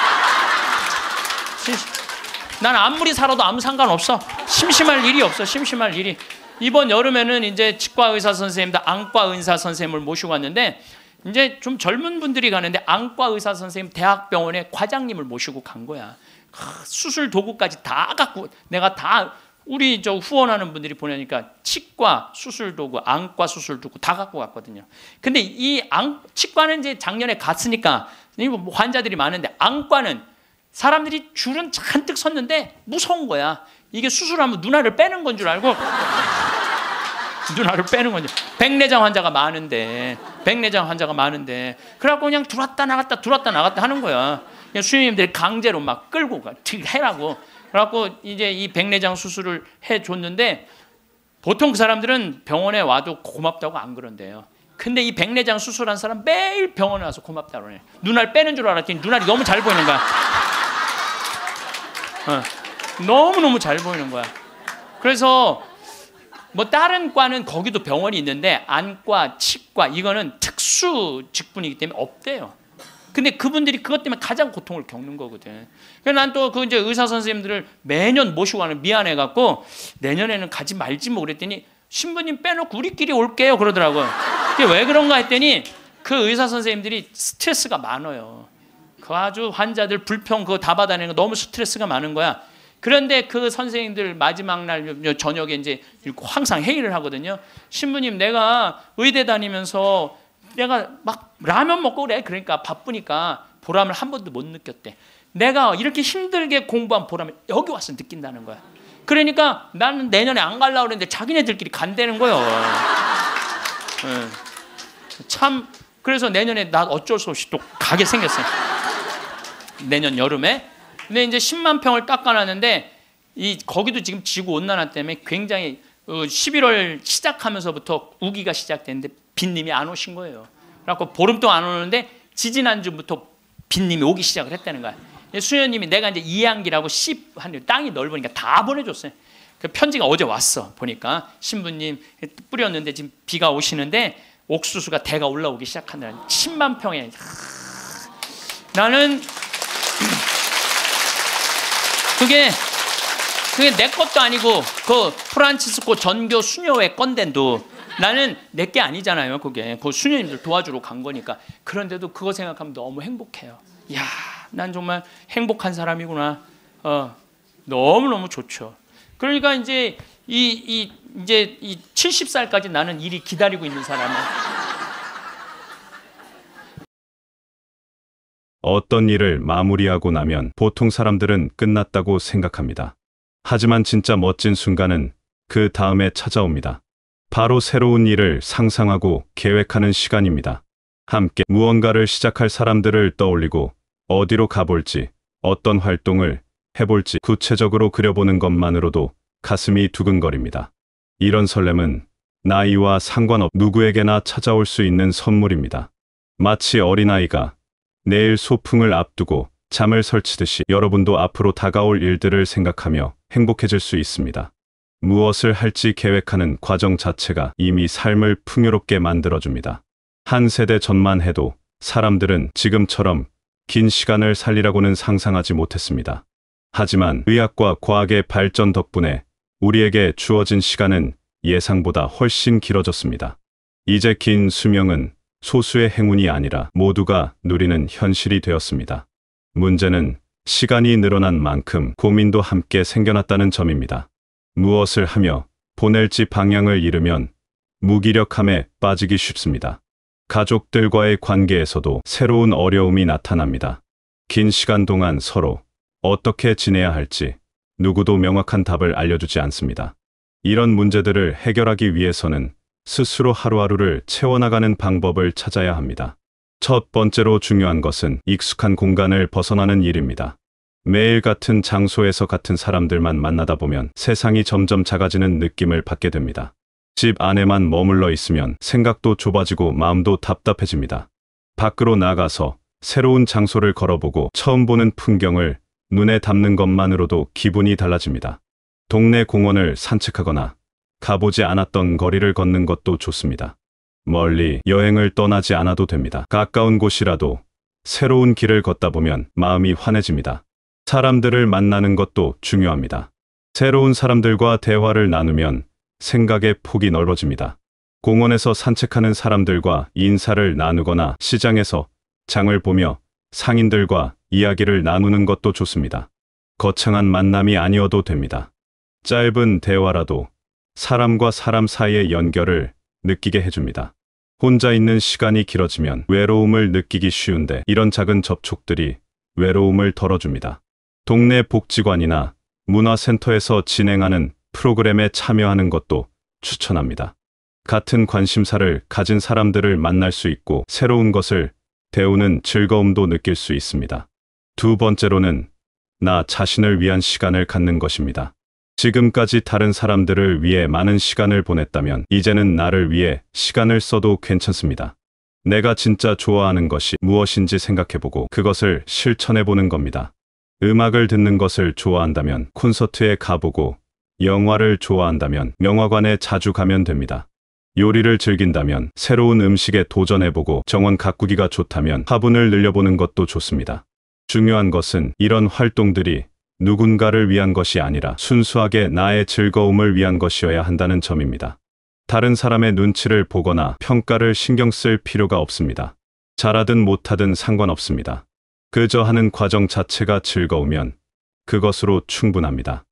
난 아무리 살아도 아무 상관없어. 심심할 일이 없어. 심심할 일이. 이번 여름에는 이제 치과 의사 선생님들, 안과 의사 선생님을 모시고 왔는데, 이제 좀 젊은 분들이 가는데 안과 의사 선생님 대학병원에 과장님을 모시고 간 거야. 수술 도구까지 다 갖고, 내가 다 우리 후원하는 분들이 보내니까 치과 수술 도구, 안과 수술 도구 다 갖고 갔거든요. 근데 치과는 이제 작년에 갔으니까 환자들이 많은데, 안과는 사람들이 줄은 잔뜩 섰는데 무서운 거야. 이게 수술하면 눈알을 빼는 건 줄 알고 눈알을 빼는 건지. 백내장 환자가 많은데 그래갖고 그냥 들어왔다 나갔다 하는 거야. 그냥 수녀님들이 강제로 막 끌고 가, 해라고. 그래갖고 이제 이 백내장 수술을 해줬는데, 보통 그 사람들은 병원에 와도 고맙다고 안 그런대요. 근데 이 백내장 수술한 사람 매일 병원에 와서 고맙다고 그러네. 눈알 빼는 줄 알았더니 눈알이 너무 잘 보이는 거야. 너무너무 잘 보이는 거야. 그래서 다른 과는 거기도 병원이 있는데, 안과, 치과 이거는 특수 직분이기 때문에 없대요. 근데 그분들이 그것 때문에 가장 고통을 겪는 거거든. 그래서 난 또 이제 의사 선생님들을 매년 모시고 가는, 미안해갖고 내년에는 가지 말지 뭐 그랬더니, 신부님 빼놓고 우리끼리 올게요 그러더라고요. 그게 왜 그런가 했더니, 그 의사 선생님들이 스트레스가 많아요. 그 아주 환자들 불평 그거 다 받아내는 거 너무 스트레스가 많은 거야. 그런데 그 선생님들 마지막 날 저녁에 이제 항상 회의를 하거든요. 신부님, 내가 의대 다니면서 내가 막 라면 먹고 그래. 그러니까 바쁘니까 보람을 한 번도 못 느꼈대. 내가 이렇게 힘들게 공부한 보람을 여기 와서 느낀다는 거야. 그러니까 나는 내년에 안 가려고 그랬는데 자기네들끼리 간다는 거예요. 참, 그래서 내년에 나 어쩔 수 없이 또 가게 생겼어요. 내년 여름에. 근데 이제 10만 평을 깎아놨는데, 거기도 지금 지구온난화 때문에 굉장히 11월 시작하면서부터 우기가 시작됐는데 빈님이 안 오신 거예요. 그래갖고 보름 동안 안 오는데 지지난주부터 빈님이 오기 시작을 했다는 거야. 수녀님이 내가 이제 이양기라고 땅이 넓으니까 다 보내줬어요. 그 편지가 어제 왔어. 보니까 신부님 뿌렸는데 지금 비가 오시는데 옥수수가 대가 올라오기 시작한다는. 10만 평에. 나는 그게 내 것도 아니고 그 프란치스코 전교 수녀회 건데도 나는 내 게 아니잖아요. 그게 그 수녀님들 도와주러 간 거니까. 그런데도 그거 생각하면 너무 행복해요. 야, 난 정말 행복한 사람이구나. 너무너무 좋죠. 그러니까 이제 이 70살까지 나는 일이 기다리고 있는 사람이야. 어떤 일을 마무리하고 나면 보통 사람들은 끝났다고 생각합니다. 하지만 진짜 멋진 순간은 그 다음에 찾아옵니다. 바로 새로운 일을 상상하고 계획하는 시간입니다. 함께 무언가를 시작할 사람들을 떠올리고 어디로 가볼지, 어떤 활동을 해볼지 구체적으로 그려보는 것만으로도 가슴이 두근거립니다. 이런 설렘은 나이와 상관없이 누구에게나 찾아올 수 있는 선물입니다. 마치 어린아이가 내일 소풍을 앞두고 잠을 설치듯이 여러분도 앞으로 다가올 일들을 생각하며 행복해질 수 있습니다. 무엇을 할지 계획하는 과정 자체가 이미 삶을 풍요롭게 만들어줍니다. 한 세대 전만 해도 사람들은 지금처럼 긴 시간을 살리라고는 상상하지 못했습니다. 하지만 의학과 과학의 발전 덕분에 우리에게 주어진 시간은 예상보다 훨씬 길어졌습니다. 이제 긴 수명은 소수의 행운이 아니라 모두가 누리는 현실이 되었습니다. 문제는 시간이 늘어난 만큼 고민도 함께 생겨났다는 점입니다. 무엇을 하며 보낼지 방향을 잃으면 무기력함에 빠지기 쉽습니다. 가족들과의 관계에서도 새로운 어려움이 나타납니다. 긴 시간 동안 서로 어떻게 지내야 할지 누구도 명확한 답을 알려주지 않습니다. 이런 문제들을 해결하기 위해서는 스스로 하루하루를 채워나가는 방법을 찾아야 합니다. 첫 번째로 중요한 것은 익숙한 공간을 벗어나는 일입니다. 매일 같은 장소에서 같은 사람들만 만나다 보면 세상이 점점 작아지는 느낌을 받게 됩니다. 집 안에만 머물러 있으면 생각도 좁아지고 마음도 답답해집니다. 밖으로 나가서 새로운 장소를 걸어보고 처음 보는 풍경을 눈에 담는 것만으로도 기분이 달라집니다. 동네 공원을 산책하거나 가보지 않았던 거리를 걷는 것도 좋습니다. 멀리 여행을 떠나지 않아도 됩니다. 가까운 곳이라도 새로운 길을 걷다 보면 마음이 환해집니다. 사람들을 만나는 것도 중요합니다. 새로운 사람들과 대화를 나누면 생각의 폭이 넓어집니다. 공원에서 산책하는 사람들과 인사를 나누거나 시장에서 장을 보며 상인들과 이야기를 나누는 것도 좋습니다. 거창한 만남이 아니어도 됩니다. 짧은 대화라도 사람과 사람 사이의 연결을 느끼게 해줍니다. 혼자 있는 시간이 길어지면 외로움을 느끼기 쉬운데 이런 작은 접촉들이 외로움을 덜어줍니다. 동네 복지관이나 문화센터에서 진행하는 프로그램에 참여하는 것도 추천합니다. 같은 관심사를 가진 사람들을 만날 수 있고 새로운 것을 배우는 즐거움도 느낄 수 있습니다. 두 번째로는 나 자신을 위한 시간을 갖는 것입니다. 지금까지 다른 사람들을 위해 많은 시간을 보냈다면 이제는 나를 위해 시간을 써도 괜찮습니다. 내가 진짜 좋아하는 것이 무엇인지 생각해보고 그것을 실천해보는 겁니다. 음악을 듣는 것을 좋아한다면 콘서트에 가보고 영화를 좋아한다면 영화관에 자주 가면 됩니다. 요리를 즐긴다면 새로운 음식에 도전해보고 정원 가꾸기가 좋다면 화분을 늘려보는 것도 좋습니다. 중요한 것은 이런 활동들이 누군가를 위한 것이 아니라 순수하게 나의 즐거움을 위한 것이어야 한다는 점입니다. 다른 사람의 눈치를 보거나 평가를 신경 쓸 필요가 없습니다. 잘하든 못하든 상관없습니다. 그저 하는 과정 자체가 즐거우면 그것으로 충분합니다.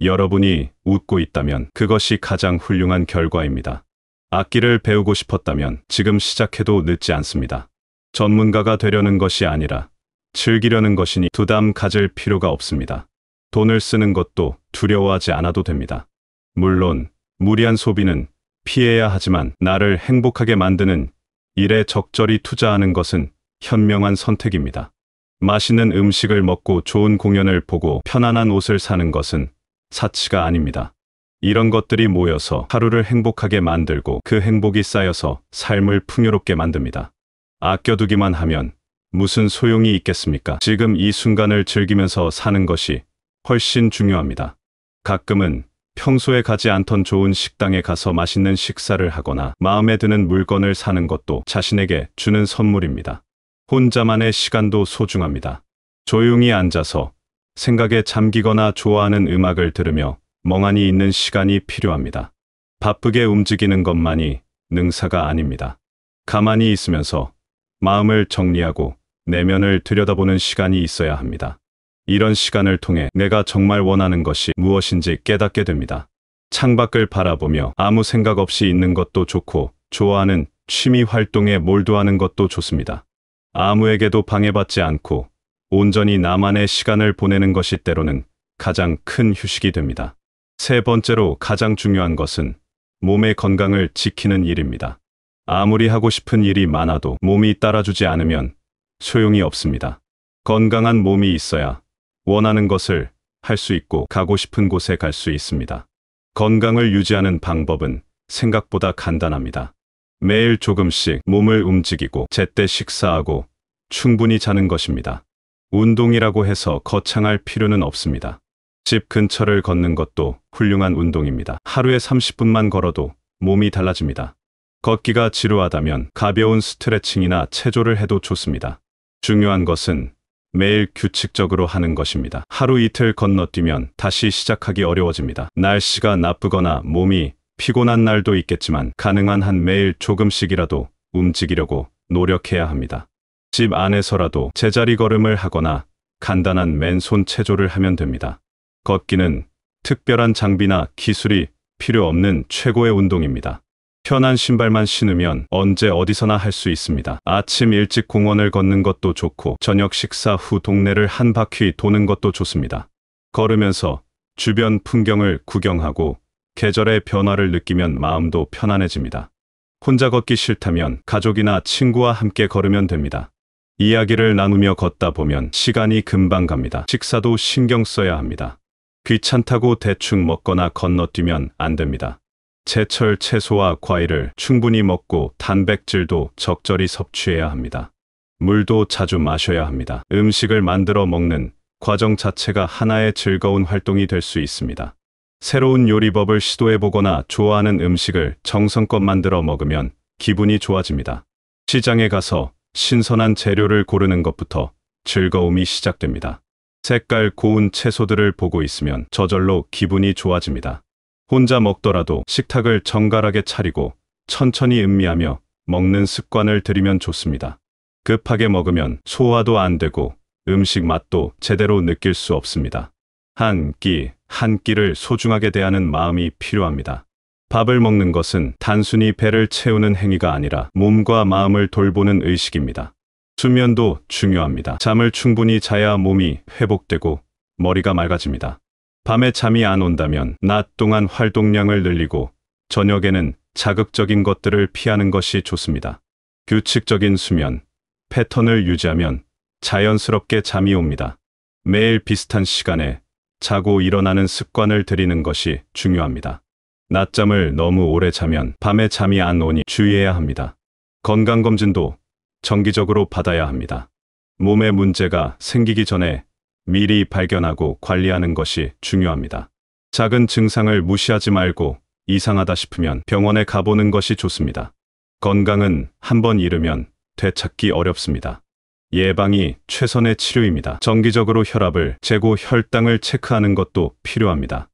여러분이 웃고 있다면 그것이 가장 훌륭한 결과입니다. 악기를 배우고 싶었다면 지금 시작해도 늦지 않습니다. 전문가가 되려는 것이 아니라 즐기려는 것이니 부담 가질 필요가 없습니다. 돈을 쓰는 것도 두려워하지 않아도 됩니다. 물론 무리한 소비는 피해야 하지만 나를 행복하게 만드는 일에 적절히 투자하는 것은 현명한 선택입니다. 맛있는 음식을 먹고 좋은 공연을 보고 편안한 옷을 사는 것은 사치가 아닙니다. 이런 것들이 모여서 하루를 행복하게 만들고 그 행복이 쌓여서 삶을 풍요롭게 만듭니다. 아껴두기만 하면 무슨 소용이 있겠습니까? 지금 이 순간을 즐기면서 사는 것이 훨씬 중요합니다. 가끔은 평소에 가지 않던 좋은 식당에 가서 맛있는 식사를 하거나 마음에 드는 물건을 사는 것도 자신에게 주는 선물입니다. 혼자만의 시간도 소중합니다. 조용히 앉아서 생각에 잠기거나 좋아하는 음악을 들으며 멍하니 있는 시간이 필요합니다. 바쁘게 움직이는 것만이 능사가 아닙니다. 가만히 있으면서 마음을 정리하고 내면을 들여다보는 시간이 있어야 합니다. 이런 시간을 통해 내가 정말 원하는 것이 무엇인지 깨닫게 됩니다. 창밖을 바라보며 아무 생각 없이 있는 것도 좋고 좋아하는 취미 활동에 몰두하는 것도 좋습니다. 아무에게도 방해받지 않고 온전히 나만의 시간을 보내는 것이 때로는 가장 큰 휴식이 됩니다. 세 번째로 가장 중요한 것은 몸의 건강을 지키는 일입니다. 아무리 하고 싶은 일이 많아도 몸이 따라주지 않으면 소용이 없습니다. 건강한 몸이 있어야 원하는 것을 할 수 있고 가고 싶은 곳에 갈 수 있습니다. 건강을 유지하는 방법은 생각보다 간단합니다. 매일 조금씩 몸을 움직이고 제때 식사하고 충분히 자는 것입니다. 운동이라고 해서 거창할 필요는 없습니다. 집 근처를 걷는 것도 훌륭한 운동입니다. 하루에 30분만 걸어도 몸이 달라집니다. 걷기가 지루하다면 가벼운 스트레칭이나 체조를 해도 좋습니다. 중요한 것은 매일 규칙적으로 하는 것입니다. 하루 이틀 건너뛰면 다시 시작하기 어려워집니다. 날씨가 나쁘거나 몸이 피곤한 날도 있겠지만 가능한 한 매일 조금씩이라도 움직이려고 노력해야 합니다. 집 안에서라도 제자리 걸음을 하거나 간단한 맨손 체조를 하면 됩니다. 걷기는 특별한 장비나 기술이 필요 없는 최고의 운동입니다. 편한 신발만 신으면 언제 어디서나 할 수 있습니다. 아침 일찍 공원을 걷는 것도 좋고 저녁 식사 후 동네를 한 바퀴 도는 것도 좋습니다. 걸으면서 주변 풍경을 구경하고 계절의 변화를 느끼면 마음도 편안해집니다. 혼자 걷기 싫다면 가족이나 친구와 함께 걸으면 됩니다. 이야기를 나누며 걷다 보면 시간이 금방 갑니다. 식사도 신경 써야 합니다. 귀찮다고 대충 먹거나 건너뛰면 안 됩니다. 제철 채소와 과일을 충분히 먹고 단백질도 적절히 섭취해야 합니다. 물도 자주 마셔야 합니다. 음식을 만들어 먹는 과정 자체가 하나의 즐거운 활동이 될 수 있습니다. 새로운 요리법을 시도해보거나 좋아하는 음식을 정성껏 만들어 먹으면 기분이 좋아집니다. 시장에 가서 신선한 재료를 고르는 것부터 즐거움이 시작됩니다. 색깔 고운 채소들을 보고 있으면 저절로 기분이 좋아집니다. 혼자 먹더라도 식탁을 정갈하게 차리고 천천히 음미하며 먹는 습관을 들이면 좋습니다. 급하게 먹으면 소화도 안 되고 음식 맛도 제대로 느낄 수 없습니다. 한 끼 한 끼를 소중하게 대하는 마음이 필요합니다. 밥을 먹는 것은 단순히 배를 채우는 행위가 아니라 몸과 마음을 돌보는 의식입니다. 수면도 중요합니다. 잠을 충분히 자야 몸이 회복되고 머리가 맑아집니다. 밤에 잠이 안 온다면 낮 동안 활동량을 늘리고 저녁에는 자극적인 것들을 피하는 것이 좋습니다. 규칙적인 수면 패턴을 유지하면 자연스럽게 잠이 옵니다. 매일 비슷한 시간에 자고 일어나는 습관을 들이는 것이 중요합니다. 낮잠을 너무 오래 자면 밤에 잠이 안 오니 주의해야 합니다. 건강검진도 정기적으로 받아야 합니다. 몸에 문제가 생기기 전에 미리 발견하고 관리하는 것이 중요합니다. 작은 증상을 무시하지 말고 이상하다 싶으면 병원에 가보는 것이 좋습니다. 건강은 한번 잃으면 되찾기 어렵습니다. 예방이 최선의 치료입니다. 정기적으로 혈압을 재고 혈당을 체크하는 것도 필요합니다.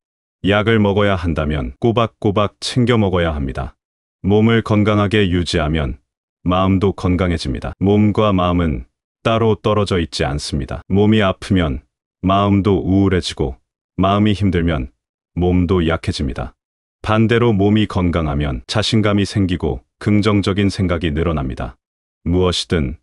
약을 먹어야 한다면 꼬박꼬박 챙겨 먹어야 합니다. 몸을 건강하게 유지하면 마음도 건강해집니다. 몸과 마음은 따로 떨어져 있지 않습니다. 몸이 아프면 마음도 우울해지고 마음이 힘들면 몸도 약해집니다. 반대로 몸이 건강하면 자신감이 생기고 긍정적인 생각이 늘어납니다. 무엇이든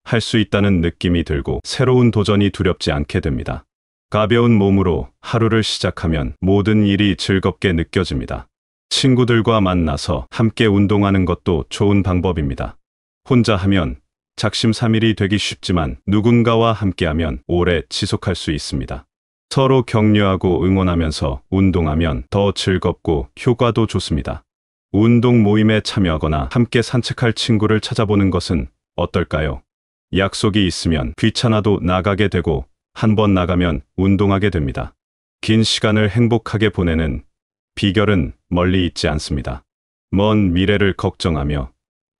할 수 있다는 느낌이 들고 새로운 도전이 두렵지 않게 됩니다. 가벼운 몸으로 하루를 시작하면 모든 일이 즐겁게 느껴집니다. 친구들과 만나서 함께 운동하는 것도 좋은 방법입니다. 혼자 하면 작심삼일이 되기 쉽지만 누군가와 함께하면 오래 지속할 수 있습니다. 서로 격려하고 응원하면서 운동하면 더 즐겁고 효과도 좋습니다. 운동 모임에 참여하거나 함께 산책할 친구를 찾아보는 것은 어떨까요? 약속이 있으면 귀찮아도 나가게 되고 한번 나가면 운동하게 됩니다. 긴 시간을 행복하게 보내는 비결은 멀리 있지 않습니다. 먼 미래를 걱정하며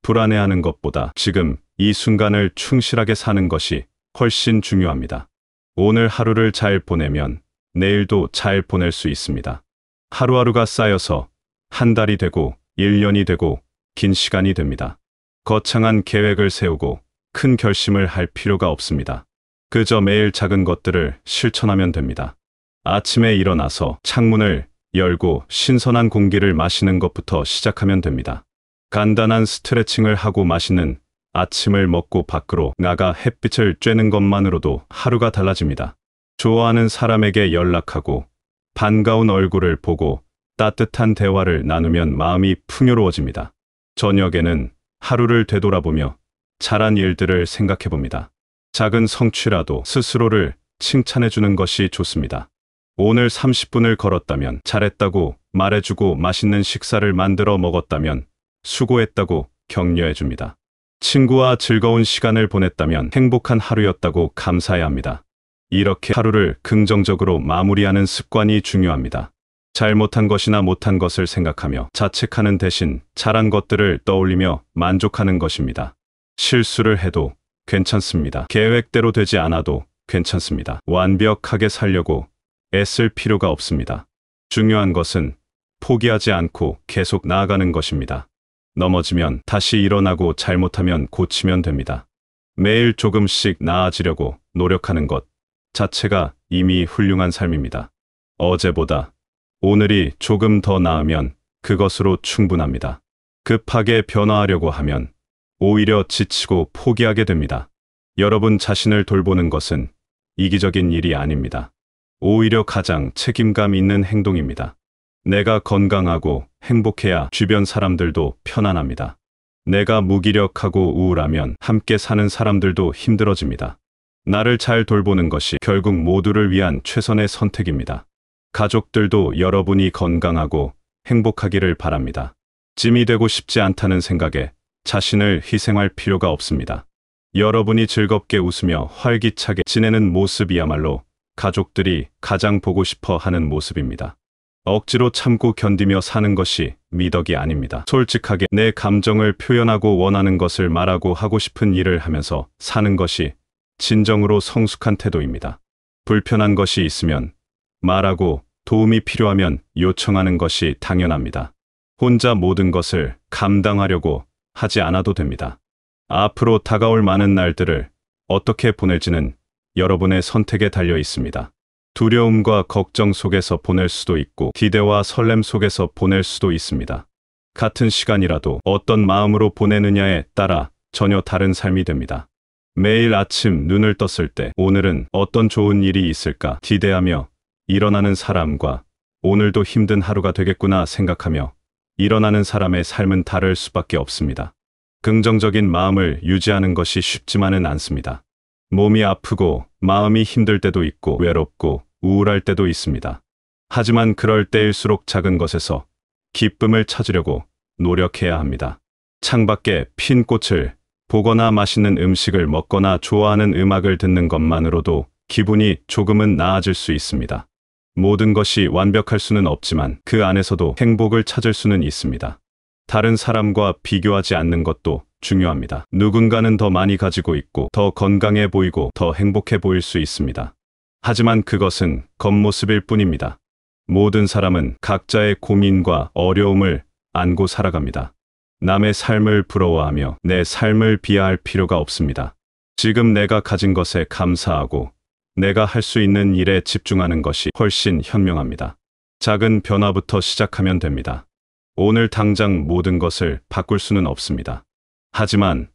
불안해하는 것보다 지금 이 순간을 충실하게 사는 것이 훨씬 중요합니다. 오늘 하루를 잘 보내면 내일도 잘 보낼 수 있습니다. 하루하루가 쌓여서 한 달이 되고 1년이 되고 긴 시간이 됩니다. 거창한 계획을 세우고 큰 결심을 할 필요가 없습니다. 그저 매일 작은 것들을 실천하면 됩니다. 아침에 일어나서 창문을 열고 신선한 공기를 마시는 것부터 시작하면 됩니다. 간단한 스트레칭을 하고 맛있는 아침을 먹고 밖으로 나가 햇빛을 쬐는 것만으로도 하루가 달라집니다. 좋아하는 사람에게 연락하고 반가운 얼굴을 보고 따뜻한 대화를 나누면 마음이 풍요로워집니다. 저녁에는 하루를 되돌아보며 잘한 일들을 생각해 봅니다. 작은 성취라도 스스로를 칭찬해 주는 것이 좋습니다. 오늘 30분을 걸었다면 잘했다고 말해주고 맛있는 식사를 만들어 먹었다면 수고했다고 격려해 줍니다. 친구와 즐거운 시간을 보냈다면 행복한 하루였다고 감사해야 합니다. 이렇게 하루를 긍정적으로 마무리하는 습관이 중요합니다. 잘못한 것이나 못한 것을 생각하며 자책하는 대신 잘한 것들을 떠올리며 만족하는 것입니다. 실수를 해도 괜찮습니다. 계획대로 되지 않아도 괜찮습니다. 완벽하게 살려고 애쓸 필요가 없습니다. 중요한 것은 포기하지 않고 계속 나아가는 것입니다. 넘어지면 다시 일어나고 잘못하면 고치면 됩니다. 매일 조금씩 나아지려고 노력하는 것 자체가 이미 훌륭한 삶입니다. 어제보다 오늘이 조금 더 나으면 그것으로 충분합니다. 급하게 변화하려고 하면 오히려 지치고 포기하게 됩니다. 여러분 자신을 돌보는 것은 이기적인 일이 아닙니다. 오히려 가장 책임감 있는 행동입니다. 내가 건강하고 행복해야 주변 사람들도 편안합니다. 내가 무기력하고 우울하면 함께 사는 사람들도 힘들어집니다. 나를 잘 돌보는 것이 결국 모두를 위한 최선의 선택입니다. 가족들도 여러분이 건강하고 행복하기를 바랍니다. 짐이 되고 싶지 않다는 생각에 자신을 희생할 필요가 없습니다. 여러분이 즐겁게 웃으며 활기차게 지내는 모습이야말로 가족들이 가장 보고 싶어 하는 모습입니다. 억지로 참고 견디며 사는 것이 미덕이 아닙니다. 솔직하게 내 감정을 표현하고 원하는 것을 말하고 하고 싶은 일을 하면서 사는 것이 진정으로 성숙한 태도입니다. 불편한 것이 있으면 말하고 도움이 필요하면 요청하는 것이 당연합니다. 혼자 모든 것을 감당하려고 하지 않아도 됩니다. 앞으로 다가올 많은 날들을 어떻게 보낼지는 여러분의 선택에 달려 있습니다. 두려움과 걱정 속에서 보낼 수도 있고 기대와 설렘 속에서 보낼 수도 있습니다. 같은 시간이라도 어떤 마음으로 보내느냐에 따라 전혀 다른 삶이 됩니다. 매일 아침 눈을 떴을 때 오늘은 어떤 좋은 일이 있을까 기대하며 일어나는 사람과 오늘도 힘든 하루가 되겠구나 생각하며 일어나는 사람의 삶은 다를 수밖에 없습니다. 긍정적인 마음을 유지하는 것이 쉽지만은 않습니다. 몸이 아프고 마음이 힘들 때도 있고 외롭고 우울할 때도 있습니다. 하지만 그럴 때일수록 작은 것에서 기쁨을 찾으려고 노력해야 합니다. 창밖에 핀 꽃을 보거나 맛있는 음식을 먹거나 좋아하는 음악을 듣는 것만으로도 기분이 조금은 나아질 수 있습니다. 모든 것이 완벽할 수는 없지만 그 안에서도 행복을 찾을 수는 있습니다. 다른 사람과 비교하지 않는 것도 중요합니다. 누군가는 더 많이 가지고 있고 더 건강해 보이고 더 행복해 보일 수 있습니다. 하지만 그것은 겉모습일 뿐입니다. 모든 사람은 각자의 고민과 어려움을 안고 살아갑니다. 남의 삶을 부러워하며 내 삶을 비하할 필요가 없습니다. 지금 내가 가진 것에 감사하고 내가 할 수 있는 일에 집중하는 것이 훨씬 현명합니다. 작은 변화부터 시작하면 됩니다. 오늘 당장 모든 것을 바꿀 수는 없습니다. 하지만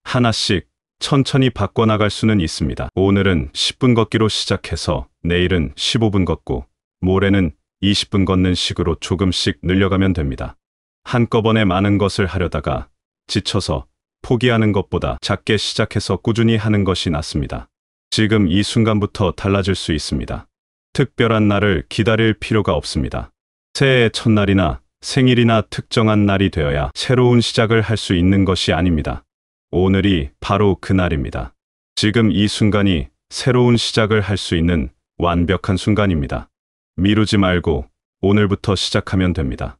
하나씩 천천히 바꿔나갈 수는 있습니다. 오늘은 10분 걷기로 시작해서 내일은 15분 걷고 모레는 20분 걷는 식으로 조금씩 늘려가면 됩니다. 한꺼번에 많은 것을 하려다가 지쳐서 포기하는 것보다 작게 시작해서 꾸준히 하는 것이 낫습니다. 지금 이 순간부터 달라질 수 있습니다. 특별한 날을 기다릴 필요가 없습니다. 새해의 첫날이나 생일이나 특정한 날이 되어야 새로운 시작을 할 수 있는 것이 아닙니다. 오늘이 바로 그 날입니다. 지금 이 순간이 새로운 시작을 할 수 있는 완벽한 순간입니다. 미루지 말고 오늘부터 시작하면 됩니다.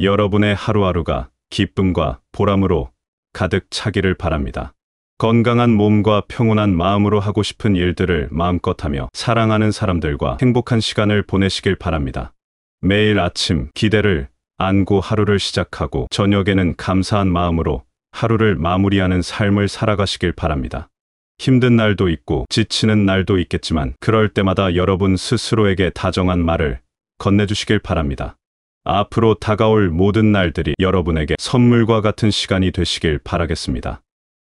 여러분의 하루하루가 기쁨과 보람으로 가득 차기를 바랍니다. 건강한 몸과 평온한 마음으로 하고 싶은 일들을 마음껏 하며 사랑하는 사람들과 행복한 시간을 보내시길 바랍니다. 매일 아침 기대를 안고 하루를 시작하고 저녁에는 감사한 마음으로 하루를 마무리하는 삶을 살아가시길 바랍니다. 힘든 날도 있고 지치는 날도 있겠지만 그럴 때마다 여러분 스스로에게 다정한 말을 건네주시길 바랍니다. 앞으로 다가올 모든 날들이 여러분에게 선물과 같은 시간이 되시길 바라겠습니다.